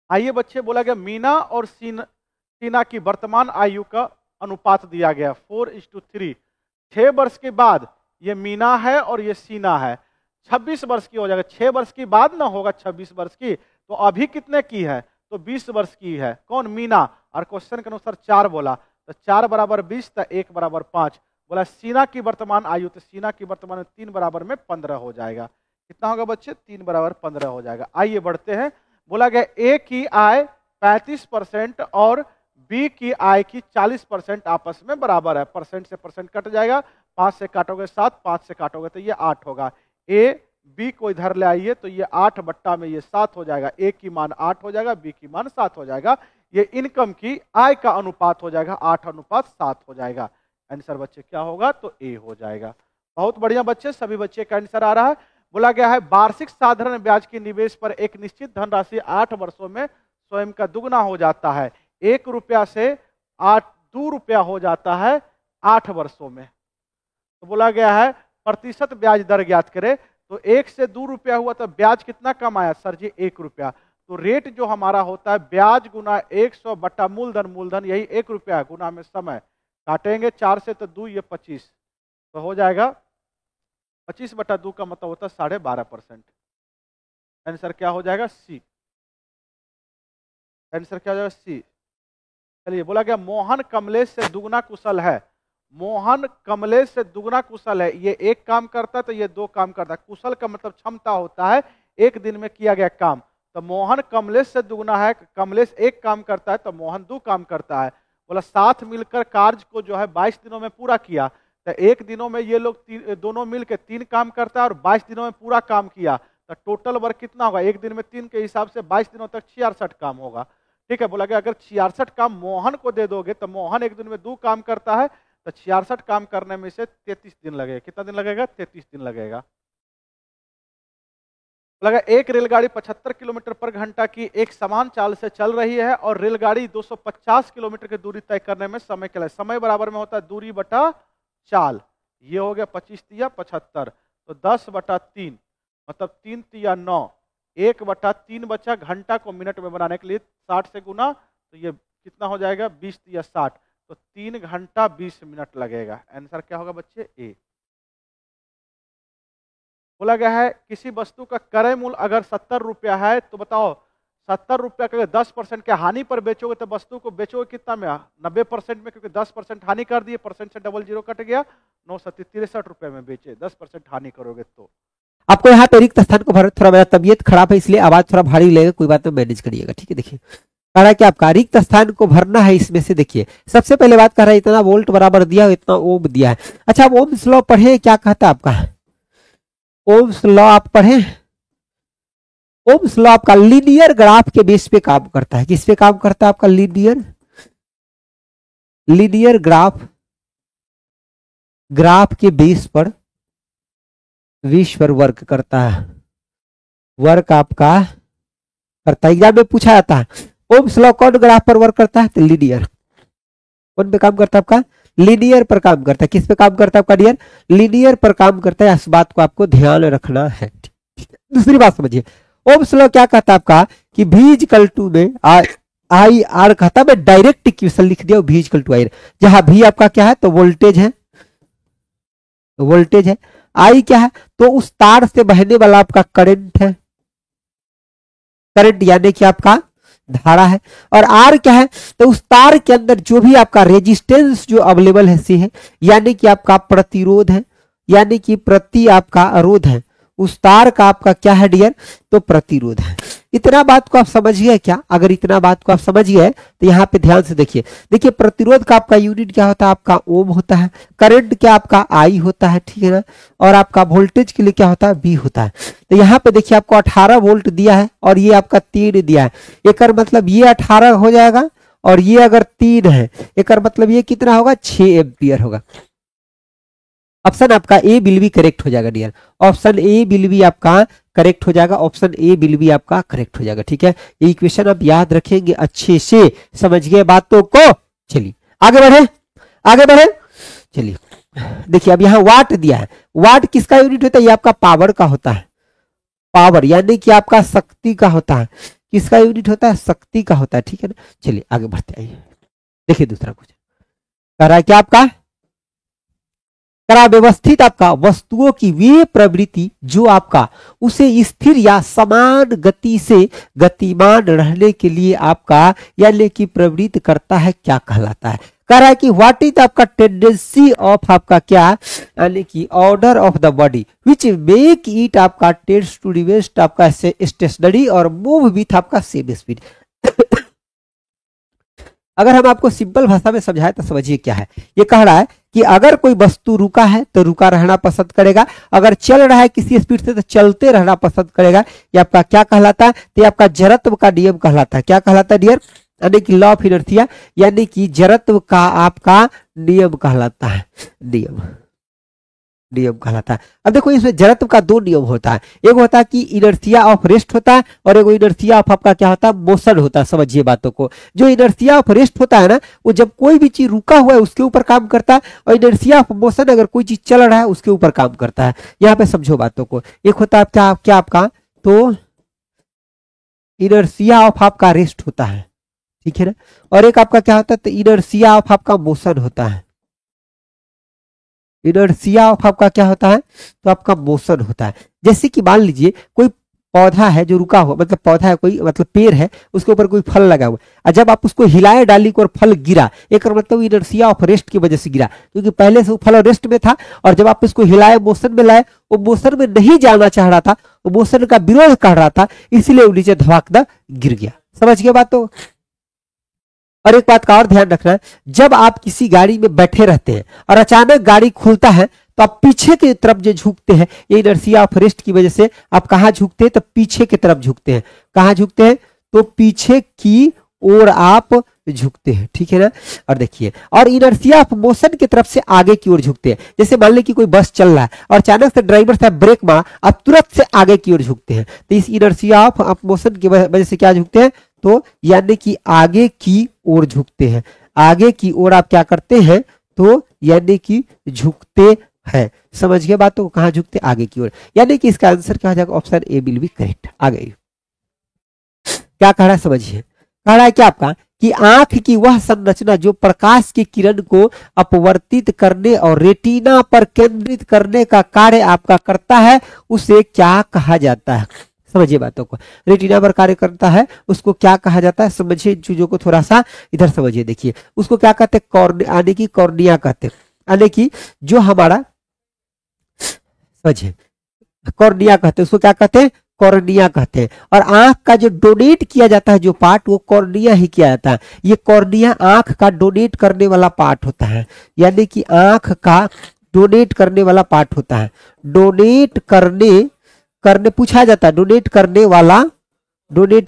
आइए बच्चे, बोला गया मीना और सीना की वर्तमान आयु का अनुपात दिया गया 4:3। 6 वर्ष के बाद ये मीना है और ये सीना है, 26 वर्ष की हो जाएगा। 6 वर्ष की बाद ना होगा 26 वर्ष की, तो अभी कितने की है? तो 20 वर्ष की है। कौन? मीना। और क्वेश्चन के अनुसार 4 बोला, तो 4 बराबर 20, तो 1 बराबर 5। बोला सीना की वर्तमान आयु, तो सीना की वर्तमान में 3 बराबर में 15 हो जाएगा। कितना होगा बच्चे? 3 बराबर 15 हो जाएगा। आइए बढ़ते हैं। बोला गया ए की आय 35% और बी की आय की 40% आपस में बराबर है। परसेंट से परसेंट कट जाएगा, 5 से काटोगे 7, 5 से काटोगे तो ये 8 होगा। ए बी को इधर ले आइए तो ये 8 बट्टा में ये 7 हो जाएगा। ए की मान 8 हो जाएगा, बी की मान 7 हो जाएगा। ये इनकम की आय का अनुपात हो जाएगा, 8:7 हो जाएगा। आंसर बच्चे क्या होगा? तो ए हो जाएगा। बहुत बढ़िया बच्चे, सभी बच्चे का आंसर आ रहा है। बोला गया है वार्षिक साधारण ब्याज के निवेश पर एक निश्चित धनराशि 8 वर्षों में स्वयं का दुगना हो जाता है। 1 रुपया से 2 रुपया हो जाता है 8 वर्षों में। तो बोला गया है प्रतिशत ब्याज दर ज्ञात करें। तो 1 से 2 रुपया हुआ तो ब्याज कितना कम आया? सर जी 1 रुपया। तो रेट जो हमारा होता है ब्याज गुना 100 बट्टा मूलधन, मूलधन यही 1 रुपया गुना में समय। काटेंगे 4 से तो 2 ये 25, तो हो जाएगा 25 बट्टा 2 का मतलब होता है 12.5%। आंसर क्या हो जाएगा? सी। आंसर क्या हो जाएगा? सी। चलिए, बोला गया मोहन कमलेश से दुगना कुशल है। मोहन कमलेश से दुगना कुशल है। ये एक काम करता है तो ये 2 काम करता है। कुशल का मतलब क्षमता होता है एक दिन में किया गया काम। तो मोहन कमलेश से दुगना है, कमलेश 1 काम करता है तो मोहन 2 काम करता है। बोला साथ मिलकर कार्य को जो है 22 दिनों में पूरा किया। तो 1 दिनों में ये लोग दोनों मिलकर 3 काम करता है और 22 दिनों में पूरा काम किया। तो टोटल वर्क कितना होगा? 1 दिन में 3 के हिसाब से 22 दिनों तक 66 काम होगा। ठीक है, बोला गया अगर 66 काम मोहन को दे दोगे तो मोहन 1 दिन में 2 काम करता है, तो 66 काम करने में से 33 दिन लगेगा। कितना दिन लगेगा? 33 दिन लगेगा। लगा एक रेलगाड़ी 75 किलोमीटर पर घंटा की एक समान चाल से चल रही है और रेलगाड़ी 250 किलोमीटर की दूरी तय करने में समय के लिए समय बराबर में होता है दूरी बटा चाल। ये हो गया 25 तिया 75, तो 10 बटा 3 मतलब 3 तिया 9, 1 बटा 3 बचा। घंटा को मिनट में बनाने के लिए 60 से गुना, तो ये कितना हो जाएगा? 20 तिया 60, तो 3 घंटा 20 मिनट लगेगा। आंसर क्या होगा बच्चे? ए। बोला गया है किसी वस्तु का क्रय मूल्य अगर 70 रुपया है तो बताओ 70 रुपया का 10% के हानि पर बेचोगे तो वस्तु को बेचोगे कितना में? 90% में, क्योंकि 10% हानि कर दिए, परसेंट से 00 कट गया, 9 7 63 रुपये में बेचे। 10% हानि करोगे तो आपको यहाँ पे रिक्त स्थान को भर, थोड़ा मेरा तबियत खराब है इसलिए आवाज थोड़ा भारी लगेगा, कोई बात नहीं मैनेज करिएगा। ठीक है, देखिए कह रहा है कि आपका रिक्त स्थान को भरना है। इसमें से देखिए सबसे पहले बात कर रहा है इतना वोल्ट बराबर दिया, इतना ओम दिया है। अच्छा, अब ओम्स लॉ पढ़े, क्या कहता है आपका ओम्स लॉ? आप पढ़े ओम्स लॉ आपका लीनियर ग्राफ के बेस पे काम करता है। किस पे काम करता है आपका? लीनियर ग्राफ के बेस पर वर्क करता है। वर्क आपका करता है, एग्जाम में पूछा जाता है ओम्स लॉ कौन ग्राफ पर वर्क करता है? तो लीनियर। कौन पे काम करता है आपका? लीनियर पर काम करता है। किस पे काम करता है आपका डियर? लीनियर पर काम करता है। इस बात को आपको ध्यान रखना है। दूसरी बात समझिए, ओम्स लॉ क्या कहता है आपका कि V इक्वल टू में आई आर कहता है। मैं डायरेक्ट इक्वेशन लिख दिया V इक्वल टू आई, जहां V आपका क्या है? तो वोल्टेज है, आई क्या है? तो उस तार से बहने वाला आपका करंट है, करंट यानी कि आपका धारा है। और आर क्या है? तो उस तार के अंदर जो भी आपका रेजिस्टेंस जो अवेलेबल है सी है, यानी कि आपका प्रतिरोध है, यानी कि प्रति आपका अरोध है। उस तार का आपका क्या है डियर? तो प्रतिरोध है। इतना बात को आप समझ गए क्या? अगर इतना बात को आप समझ गए तो यहाँ पे ध्यान से देखिए। देखिए प्रतिरोध का आपका यूनिट क्या होता है? आपका ओम होता है। करंट क्या आपका आई होता है, ठीक है ना। और आपका वोल्टेज के लिए क्या होता है? बी होता है। तो यहाँ पे देखिए आपको 18 वोल्ट दिया है और ये आपका 3 दिया है। एक मतलब ये 18 हो जाएगा और ये अगर 3 है, एक मतलब ये कितना होगा? 6 एम्पियर होगा। ऑप्शन आपका ए विल बी करेक्ट हो जाएगा dear, option A will be आपका करेक्ट हो जाएगा, ऑप्शन ए विल बी आपका करेक्ट हो जाएगा। ठीक है, ये इक्वेशन आप याद रखेंगे अच्छे से, समझ गए बातों को। चलिए आगे बढ़े, आगे बढ़े। चलिए देखिए अब यहाँ वाट दिया है, वाट किसका यूनिट होता है? ये आपका पावर का होता है, पावर यानी कि आपका शक्ति का होता है। किसका यूनिट होता है? शक्ति का होता है। ठीक है ना, चलिए आगे बढ़ते आइए। देखिए दूसरा क्वेश्चन कह रहा है क्या आपका, करा व्यवस्थित आपका वस्तुओं की वे प्रवृत्ति जो आपका उसे स्थिर या समान गति से गतिमान रहने के लिए आपका यानी कि प्रवृत्त करता है, क्या कहलाता है? कह रहा है कि व्हाट इज आपका टेंडेंसी ऑफ आपका क्या यानी कि order of the body which make it आपका टेंड्स टू रिवेस्ट आपका स्टेशनरी और मूव विथ आपका सेम स्पीड। अगर हम आपको सिंपल भाषा में समझाएं तो समझिए क्या है। ये कह रहा है कि अगर कोई वस्तु रुका है तो रुका रहना पसंद करेगा, अगर चल रहा है किसी स्पीड से तो चलते रहना पसंद करेगा। ये आपका क्या कहलाता है? तो ये आपका जड़त्व का नियम कहलाता है। क्या कहलाता है डियर? यानी कि लॉ ऑफ इनर्शिया, यानी कि जड़त्व का आपका नियम कहलाता है, नियम नियम कहलाता है। अब देखो इसमें जड़त्व का दो नियम होता है, एक होता है कि इनर्शिया ऑफ रेस्ट होता है और एक इनर्शिया ऑफ आपका क्या होता है? मोशन होता है। समझिए बातों को। जो इनर्शिया ऑफ रेस्ट होता है ना, वो जब कोई भी चीज रुका हुआ है उसके ऊपर काम करता है, और इनर्शिया ऑफ मोशन अगर कोई चीज चल रहा है उसके ऊपर काम करता है। यहाँ पे समझो बातों को। एक होता है क्या आपका तो इनर्शिया ऑफ आपका रेस्ट होता है, ठीक है ना, और एक आपका क्या होता है? तो इनर्शिया ऑफ आपका मोशन होता है। इनर्शिया ऑफ आपका क्या होता है? तो आपका मोशन होता है। जैसे कि मान लीजिए कोई पौधा है जो रुका हुआ, मतलब पौधा है कोई, मतलब पेड़ है, उसके ऊपर कोई फल लगा हुआ, और जब आप उसको हिलाए डाली को और फल गिरा, एक मतलब इनर्शिया ऑफ रेस्ट की वजह से गिरा, क्योंकि पहले से वो फल रेस्ट में था, और जब आप इसको हिलाए मोशन में लाए, वो मोशन में नहीं जाना चाह रहा था, वो मोशन का विरोध कर रहा था, इसलिए वो नीचे धड़ाकदा गिर गया। समझ गए बात? तो और एक बात का और ध्यान रखना है, जब आप किसी गाड़ी में बैठे रहते हैं और अचानक गाड़ी खुलता है तो आप पीछे की तरफ जो झुकते हैं, ये इनर्शिया ऑफ रेस्ट की वजह से आप कहां झुकते हैं? तो पीछे की तरफ झुकते हैं। कहां झुकते हैं? तो पीछे की ओर आप झुकते हैं। ठीक है ना। और देखिए, और इनर्शिया ऑफ मोशन की तरफ से आगे की ओर झुकते हैं। जैसे मान ली कि कोई बस चल रहा है और अचानक से ड्राइवर साहब ब्रेक मारा, आप तुरंत से आगे की ओर झुकते हैं। तो इस इनर्शिया ऑफ मोशन की वजह से क्या झुकते हैं? तो यानी कि आगे की ओर झुकते हैं। आगे की ओर आप क्या करते हैं? तो यानी कि झुकते हैं। समझ गए बात? तो कहां झुकते? आगे की ओर। यानी कि इसका आंसर क्या हो जाएगा? Option A will be correct. आगे क्या कह रहा है समझिए। कह रहा है क्या आपका कि आंख की वह संरचना जो प्रकाश की किरण को अपवर्तित करने और रेटिना पर केंद्रित करने का कार्य आपका करता है, उसे क्या कहा जाता है? समझिए बातों को। रेटिना पर कार्य करता है, उसको क्या कहा जाता है? समझिए चीजों को थोड़ा सा इधर समझिए। देखिए उसको क्या कहते हैं? कॉर्निया, यानी कि कॉर्निया कहते हैं, यानी कि जो हमारा, समझिए कॉर्निया कहते हैं, उसको क्या कहते हैं? कॉर्निया कहते हैं। और आंख का जो डोनेट किया जाता है जो पार्ट, वो कॉर्निया ही किया जाता है। ये कॉर्निया आंख का डोनेट करने वाला पार्ट होता है, यानी कि आंख का डोनेट करने वाला पार्ट होता है। डोनेट करने पूछा जाता है, डोनेट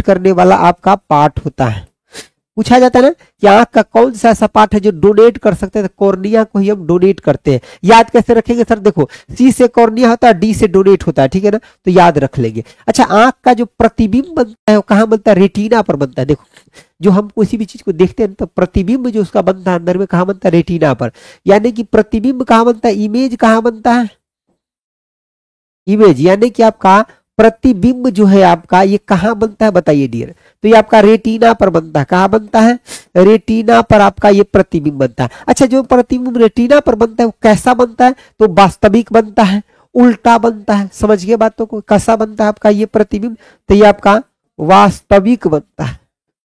करने वाला आपका पार्ट होता है। पूछा जाता है ना कि आंख का कौन सा ऐसा पार्ट है जो डोनेट कर सकते हैं? तो कॉर्निया को ही हम डोनेट करते हैं। याद कैसे रखेंगे सर? देखो, सी से कॉर्निया होता है, डी से डोनेट होता है, ठीक है ना, तो याद रख लेंगे। अच्छा, आंख का जो प्रतिबिंब बनता है वो कहाँ बनता है? रेटिना पर बनता है। देखो, जो हम किसी भी चीज को देखते हैं तो प्रतिबिंब जो उसका बनता है अंदर में कहाँ बनता है? रेटिना पर। यानी कि प्रतिबिंब कहाँ बनता है? इमेज कहाँ बनता है? इमेज, यानी कि आपका प्रतिबिंब जो है आपका, ये कहां बनता है बताइए डियर? तो ये आपका रेटिना पर बनता है। कहां बनता है? रेटिना पर आपका ये प्रतिबिंब बनता है। अच्छा, जो प्रतिबिंब रेटिना पर बनता है वो कैसा बनता है? तो वास्तविक बनता है, उल्टा बनता है। समझ गए बातों को? कैसा बनता है आपका ये प्रतिबिंब? तो ये आपका वास्तविक बनता है।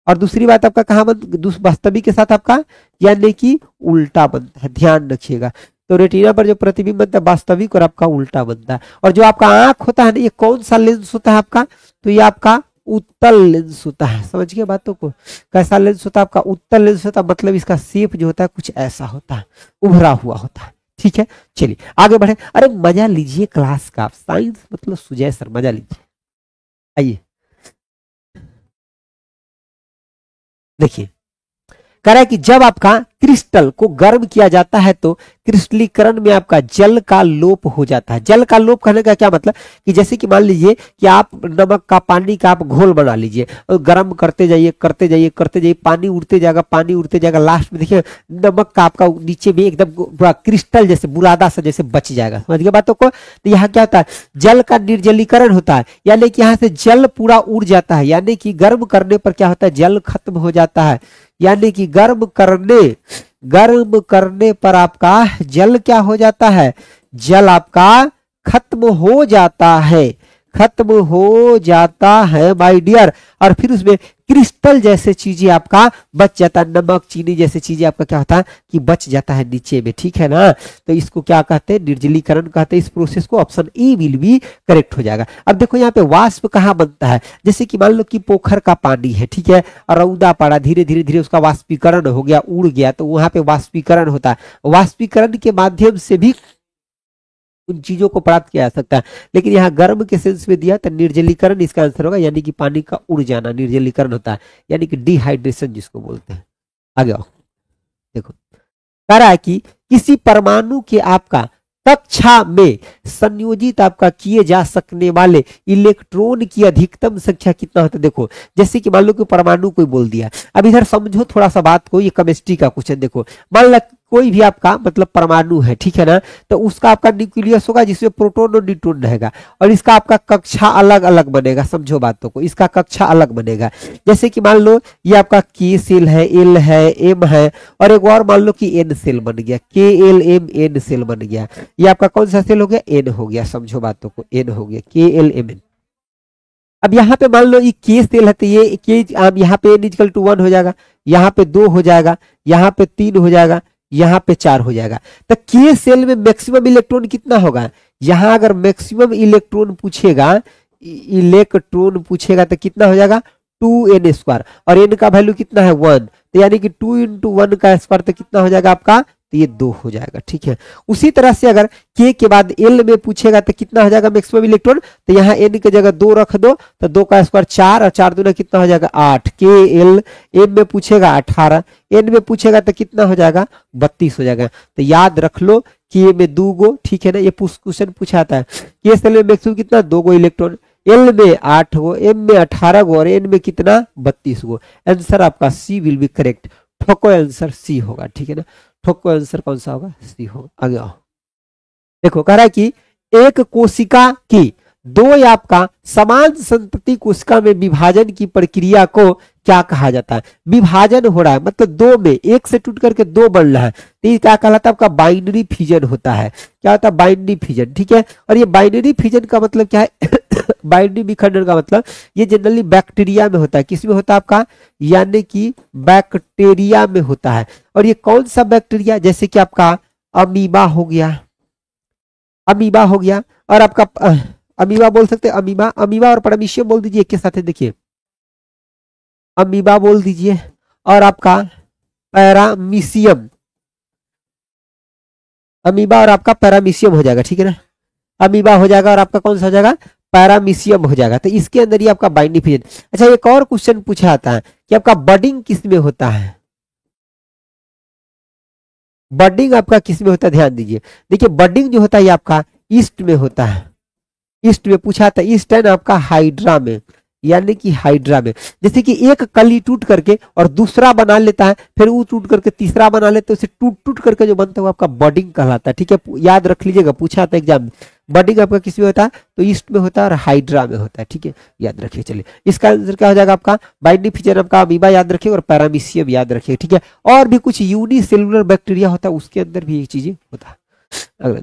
और दूसरी बात आपका कहां वास्तविक के साथ आपका यानी कि उल्टा बनता है। ध्यान रखिएगा। तो रेटिना पर जो प्रतिबिंब बनता है वास्तविक और आपका उल्टा बनता है। और जो आपका आंख होता है ना, ये कौन सा लेंस होता है आपका? तो ये आपका उत्तल लेंस होता है। समझ गए बातों को? कैसा लेंस होता है आपका? उत्तल लेंस होता है। मतलब इसका शेप जो होता है कुछ ऐसा होता है, उभरा हुआ होता है। ठीक है, चलिए आगे बढ़े। अरे मजा लीजिए क्लास का, साइंस मतलब सुजय सर, मजा लीजिए। आइए देखिए, कह रहा है कि जब आपका क्रिस्टल को गर्म किया जाता है तो क्रिस्टलीकरण में आपका जल का लोप हो जाता है। जल का लोप कहने का क्या मतलब कि जैसे कि मान लीजिए कि आप नमक का पानी का आप घोल बना लीजिए और गर्म करते जाइए करते जाइए करते जाइए, पानी उड़ते जाएगा, लास्ट में देखिए नमक का आपका नीचे में एकदम पूरा क्रिस्टल जैसे बुरादा सा जैसे बच जाएगा। समझ गए बातों को? तो यहाँ क्या होता है, जल का निर्जलीकरण होता है, यानी कि यहाँ से जल पूरा उड़ जाता है, यानी कि गर्म करने पर क्या होता है, जल खत्म हो जाता है, यानी कि गर्म करने पर आपका जल क्या हो जाता है, जल आपका खत्म हो जाता है माय डियर। और फिर उसमें क्रिस्टल जैसे चीजें आपका बच जाता है, नमक चीनी जैसे चीजें आपका क्या होता है कि बच जाता है नीचे में, ठीक है ना। तो इसको क्या कहते हैं, निर्जलीकरण कहते हैं। इस प्रोसेस को option A will be correct हो जाएगा। अब देखो यहाँ पे वाष्प कहाँ बनता है, जैसे कि मान लो कि पोखर का पानी है, ठीक है, और रौदा पड़ा, धीरे धीरे उसका वाष्पीकरण हो गया, उड़ गया, तो वहां पे वाष्पीकरण होता है। वाष्पीकरण के माध्यम से भी उन चीजों को प्राप्त किया जा सकता है, लेकिन यहाँ गर्म के सेंस में दिया तो निर्जलीकरण इसका आंसर होगा, यानी कि पानी का उड़ जाना निर्जलीकरण होता है, यानी कि डिहाइड्रेशन जिसको बोलते हैं। आगे आओ, देखो कह रहा है कि किसी परमाणु के आपका कक्षा में संयोजित आपका किए जा सकने वाले इलेक्ट्रॉन की अधिकतम संख्या कितना होता है। देखो जैसे कि मान लो कि परमाणु कोई बोल दिया, अब इधर समझो थोड़ा सा बात को, ये केमिस्ट्री का क्वेश्चन देखो, मान लो कोई भी आपका मतलब परमाणु है, ठीक है ना, तो उसका आपका न्यूक्लियस होगा जिसमें प्रोटॉन और न्यूट्रॉन रहेगा, और इसका आपका कक्षा अलग अलग बनेगा। समझो बातों को, इसका कक्षा अलग बनेगा। जैसे कि मान लो ये आपका के सेल है, एल है, एम है, और एक और मान लो कि एन सेल बन गया, के एल एम एन सेल बन गया। ये आपका कौन सा सेल हो गया, एन हो गया। समझो बातों को, एन हो गया, के एल एम एन। अब यहाँ पे मान लो ये के सेल है, तो ये के यहाँ पे n इक्वल टू 1 हो जाएगा, यहाँ पे 2 हो जाएगा, यहाँ पे 3 हो जाएगा, यहाँ पे 4 हो जाएगा। तो के सेल में मैक्सिमम इलेक्ट्रॉन कितना होगा, यहाँ अगर मैक्सिमम इलेक्ट्रॉन पूछेगा तो कितना हो जाएगा 2n², और n का वैल्यू कितना है 1, तो यानी कि 2 × 1 का स्क्वायर तो कितना हो जाएगा आपका, तो ये 2 हो जाएगा, ठीक है। उसी तरह से अगर k के बाद l में पूछेगा तो कितना हो जाएगा मैक्सिमम इलेक्ट्रॉन, तो यहाँ n की जगह 2 रख दो, तो 2 का स्क्वायर 4, और 4 दूना कितना हो जाएगा 8। k l m में पूछेगा 18, n में पूछेगा तो कितना हो जाएगा 32 हो जाएगा। तो याद रख लो k में 2 गो, ठीक है ना, ये क्वेश्चन पूछाता है। k सेल में मैक्सिमम कितना 2 गो इलेक्ट्रॉन, L में 8 गो, M में 18 गो, और N में कितना 32 गो। आंसर आपका C विल बी करेक्ट। ठोको आंसर C होगा, ठीक है ना, ठोको आंसर कौन सा होगा, C होगा। आगे आओ, देखो कह रहा है कि एक कोशिका की दो या आपका समान संतति कोशिका में विभाजन की प्रक्रिया को क्या कहा जाता है। विभाजन हो रहा है मतलब दो में, एक से टूट करके दो बन रहा है, तो ये क्या कहलाता है आपका बाइनरी फिजन होता है। क्या होता है बाइनरी फिजन, ठीक है। और ये बाइनरी फिजन का मतलब क्या है बाइनरी विखंडन का मतलब ये जनरली बैक्टीरिया में होता है। किस में होता है आपका, यानी कि बैक्टीरिया में होता है। और ये कौन सा बैक्टीरिया, जैसे कि आपका अमीबा हो गया, अमीबा हो गया, और आपका अमीबा बोल सकते हैं, अमीबा, अमीबा और पैरामीशियम बोल दीजिए एक के साथ, देखिए अमीबा बोल दीजिए, और आपका पैरामीशियम, अमीबा और आपका पैरामीशियम हो जाएगा, ठीक है ना। अमीबा हो जाएगा और आपका कौन सा हो जाएगा, पैरामीशियम हो जाएगा। तो इसके अंदर ही आपका बाइंडिंग फिजन। अच्छा एक और क्वेश्चन पूछा जाता है कि आपका बडिंग किस में होता है, बडिंग आपका किस में होता है, ध्यान दीजिए। देखिए बडिंग जो होता है ये आपका ईस्ट में होता है, ईस्ट में पूछा था, ईस्ट है ना आपका हाइड्रा में, यानी कि हाइड्रा में। जैसे कि एक कली टूट करके और दूसरा बना लेता है, फिर वो टूट करके तीसरा बना लेते हैं, उसे टूट टूट करके जो बनता है वो आपका बडिंग कहलाता है, ठीक है। याद रख लीजिएगा, पूछा था एग्जाम में, बडिंग आपका किस में होता है, तो ईस्ट में होता है और हाइड्रा में होता है, ठीक है, याद रखिए। चलिए इसका आंसर क्या हो जाएगा आपका बाइंडिंग फिजन आपका अमीबा याद रखिए और पैरामीशियम याद रखिए, ठीक है। और भी कुछ यूनिसेलुलर बैक्टीरिया होता है, उसके अंदर भी ये चीजें होता है। अगला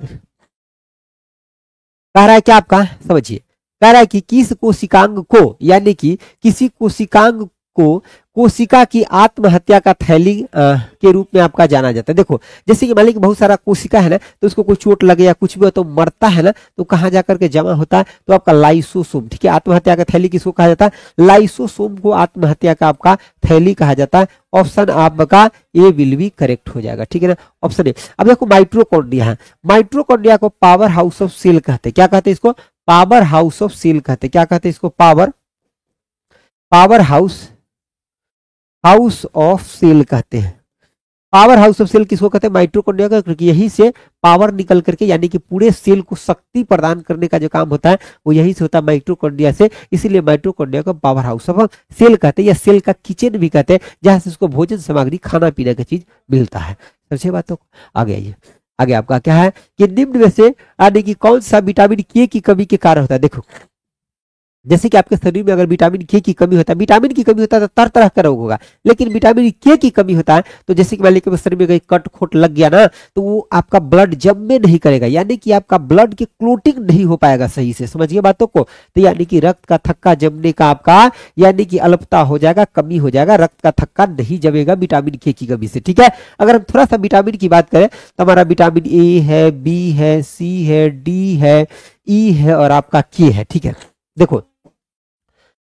कह रहा है क्या आपका, समझिए, कह रहा है कि किस कोशिकांग को, यानी कि किसी कोशिकांग को कोशिका की आत्महत्या का थैली के रूप में आपका जाना जाता है। देखो जैसे कि मान लीजिए बहुत सारा कोशिका है ना, तो उसको कोई चोट लगे या कुछ भी हो तो मरता है ना, तो कहाँ जाकर के जमा होता है, तो आपका लाइसोसोम, ठीक है। आत्महत्या का थैली किसको कहा जाता है, लाइसोसोम को आत्महत्या का आपका थैली कहा जाता है। ऑप्शन आपका ए विल बी करेक्ट हो जाएगा, ठीक है ना, ऑप्शन ए। अब देखो माइट्रोकॉन्ड्रिया है, माइट्रोकॉन्ड्रिया को पावर हाउस ऑफ सेल कहते हैं। क्या कहते हैं इसको, पावर हाउस ऑफ सेल कहते हैं। क्या कहते हैं इसको, पावर हाउस ऑफ सेल कहते हैं। पावर हाउस ऑफ सेल किसको कहते हैं? माइटोकॉन्ड्रिया का, क्योंकि यहीं से पावर निकल करके यानी कि पूरे सेल को शक्ति प्रदान करने का जो काम होता है वो यहीं से होता है, माइटोकॉन्ड्रिया से। इसीलिए माइटोकॉन्ड्रिया को पावर हाउस ऑफ सेल कहते हैं, या सेल का किचन भी कहते हैं, जहां से उसको भोजन सामग्री खाना पीने का चीज मिलता है। समझे बातों को? आगे आइए, आगे आपका क्या है कि निम्न में से यानी कि कौन सा विटामिन के की कमी के कारण होता है? देखो जैसे कि आपके शरीर में अगर विटामिन के की कमी होता है, विटामिन की कमी होता है तो तरह तरह का रोग होगा, लेकिन विटामिन के की कमी होता है तो जैसे कि मान लीजिए शरीर में कहीं कट खोट लग गया ना, तो वो आपका ब्लड जमने नहीं करेगा, यानी कि आपका ब्लड की क्लोटिंग नहीं हो पाएगा सही से। समझिए बातों को? तो यानी कि रक्त का थक्का जमने का आपका यानी कि अल्पता हो जाएगा, कमी हो जाएगा, रक्त का थक्का नहीं जमेगा विटामिन के की कमी से। ठीक है, अगर हम थोड़ा सा विटामिन की बात करें तो हमारा विटामिन ए है, बी है, सी है, डी है, ई है और आपका के है। ठीक है, देखो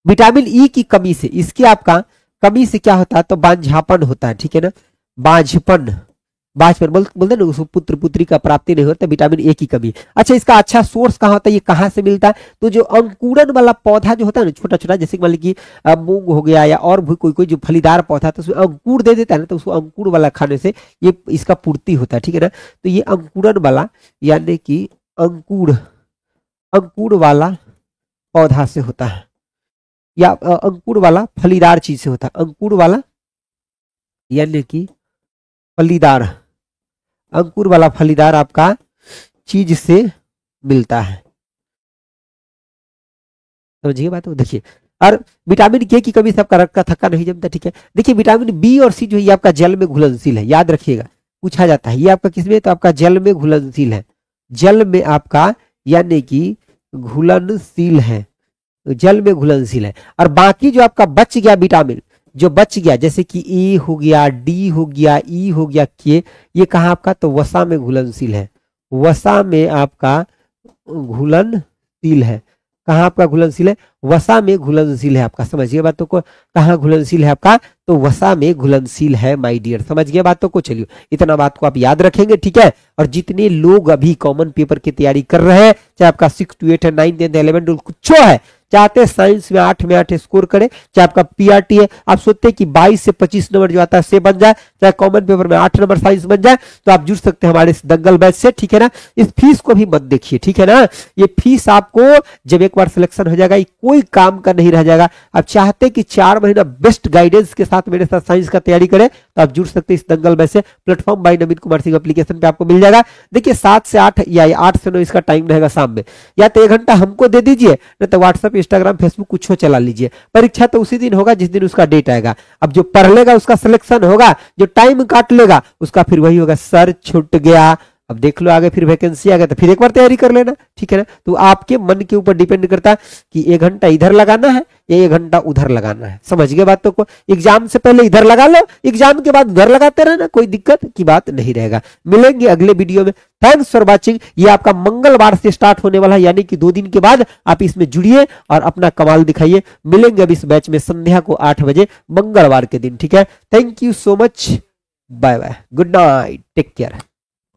विटामिन ई की कमी से, इसकी आपका कमी से क्या होता है तो बांझापन होता है। ठीक है ना, बांझपन, बोलते ना उसको पुत्र पुत्री का प्राप्ति नहीं होता, विटामिन ए की कमी। अच्छा, इसका अच्छा सोर्स कहाँ होता है, ये कहाँ से मिलता है? तो जो अंकुरन वाला पौधा जो होता है ना, छोटा छोटा, जैसे मान लीजिए मूंग हो गया या और भी कोई कोई जो फलीदार पौधा है तो उसमें अंकुर दे देता है ना, तो उसको अंकुर वाला खाने से ये इसका पूर्ति होता है। ठीक है ना, तो ये अंकुरन वाला यानी कि अंकुर वाला पौधा से होता है, या अंकुर वाला फलीदार चीज से होता है। अंकुर वाला यानी कि फलीदार, अंकुर वाला फलीदार आपका चीज से मिलता है। समझिए बात? देखिए, और विटामिन के की कमी से आपका रक्त का थक्का नहीं जमता। ठीक है, देखिए विटामिन बी और सी जो है ये आपका जल में घुलनशील है, याद रखिएगा, पूछा जाता है ये आपका किसमें, तो आपका जल में घुलनशील है, जल में आपका यानी कि घुलनशील है, जल में घुलनशील है। और बाकी जो आपका बच गया विटामिन, जो बच गया जैसे कि ए हो गया, डी हो गया, ई हो गया, के, ये कहाँ आपका तो वसा में घुलनशील है, वसा में आपका घुलनशील है। कहाँ आपका घुलनशील है? वसा में घुलनशील है आपका। समझिए बातों को, कहाँ घुलनशील है आपका तो वसा में घुलनशील है माय डियर। समझ गए बातों को? चलिए, इतना बात को आप याद रखेंगे। ठीक है, और जितने लोग अभी कॉमन पेपर की तैयारी कर रहे हैं, चाहे आपका 6 to 8 है, 9 10 11 कुछ है, चाहते हैं साइंस में 8 में 8 स्कोर करे, चाहे आपका पीआरटी है, आप सोचते हैं कि 22 से 25 नंबर जो आता है से बन जाए, चाहे कॉमन पेपर में 8 नंबर साइंस बन जाए, तो आप जुड़ सकते हैं हमारे इस दंगल बैच से। ठीक है ना, इस फीस को भी मत देखिए। ठीक है ना, ये फीस आपको जब एक बार सिलेक्शन हो जाएगा ये कोई काम का नहीं रह जाएगा। आप चाहते हैं कि 4 महीना बेस्ट गाइडेंस के साथ मेरे साथ साइंस का तैयारी करें तो आप जुड़ सकते हैं इस दंगल बैच से। प्लेटफॉर्म बाय नवीन कुमार सिंह एप्लीकेशन पे आपको मिल जाएगा। देखिए 7 से 8 या 8 से 9 इसका टाइम रहेगा शाम में, या तो 1 घंटा हमको दे दीजिए, नहीं तो व्हाट्सएप, इंस्टाग्राम, फेसबुक कुछ चला लीजिए। परीक्षा तो उसी दिन होगा जिस दिन उसका डेट आएगा। अब जो पढ़ लेगा उसका सिलेक्शन होगा, जो टाइम काट लेगा उसका फिर वही होगा, सर छूट गया। अब देख लो आगे फिर वैकेंसी आ गया तो फिर एक बार तैयारी कर लेना। ठीक है ना, तो आपके मन के ऊपर डिपेंड करता है कि 1 घंटा इधर लगाना है या 1 घंटा उधर लगाना है। समझ गए बातों को? एग्जाम से पहले इधर लगा लो, एग्जाम के बाद उधर लगाते रहना, कोई दिक्कत की बात नहीं रहेगा। मिलेंगे अगले वीडियो में। Thanks for watching. ये आपका मंगलवार से स्टार्ट होने वाला है, यानी कि 2 दिन के बाद आप इसमें जुड़िए और अपना कमाल दिखाइए। मिलेंगे अब इस बैच में संध्या को 8 बजे मंगलवार के दिन। ठीक है, thank you so much, bye bye, good night, take care.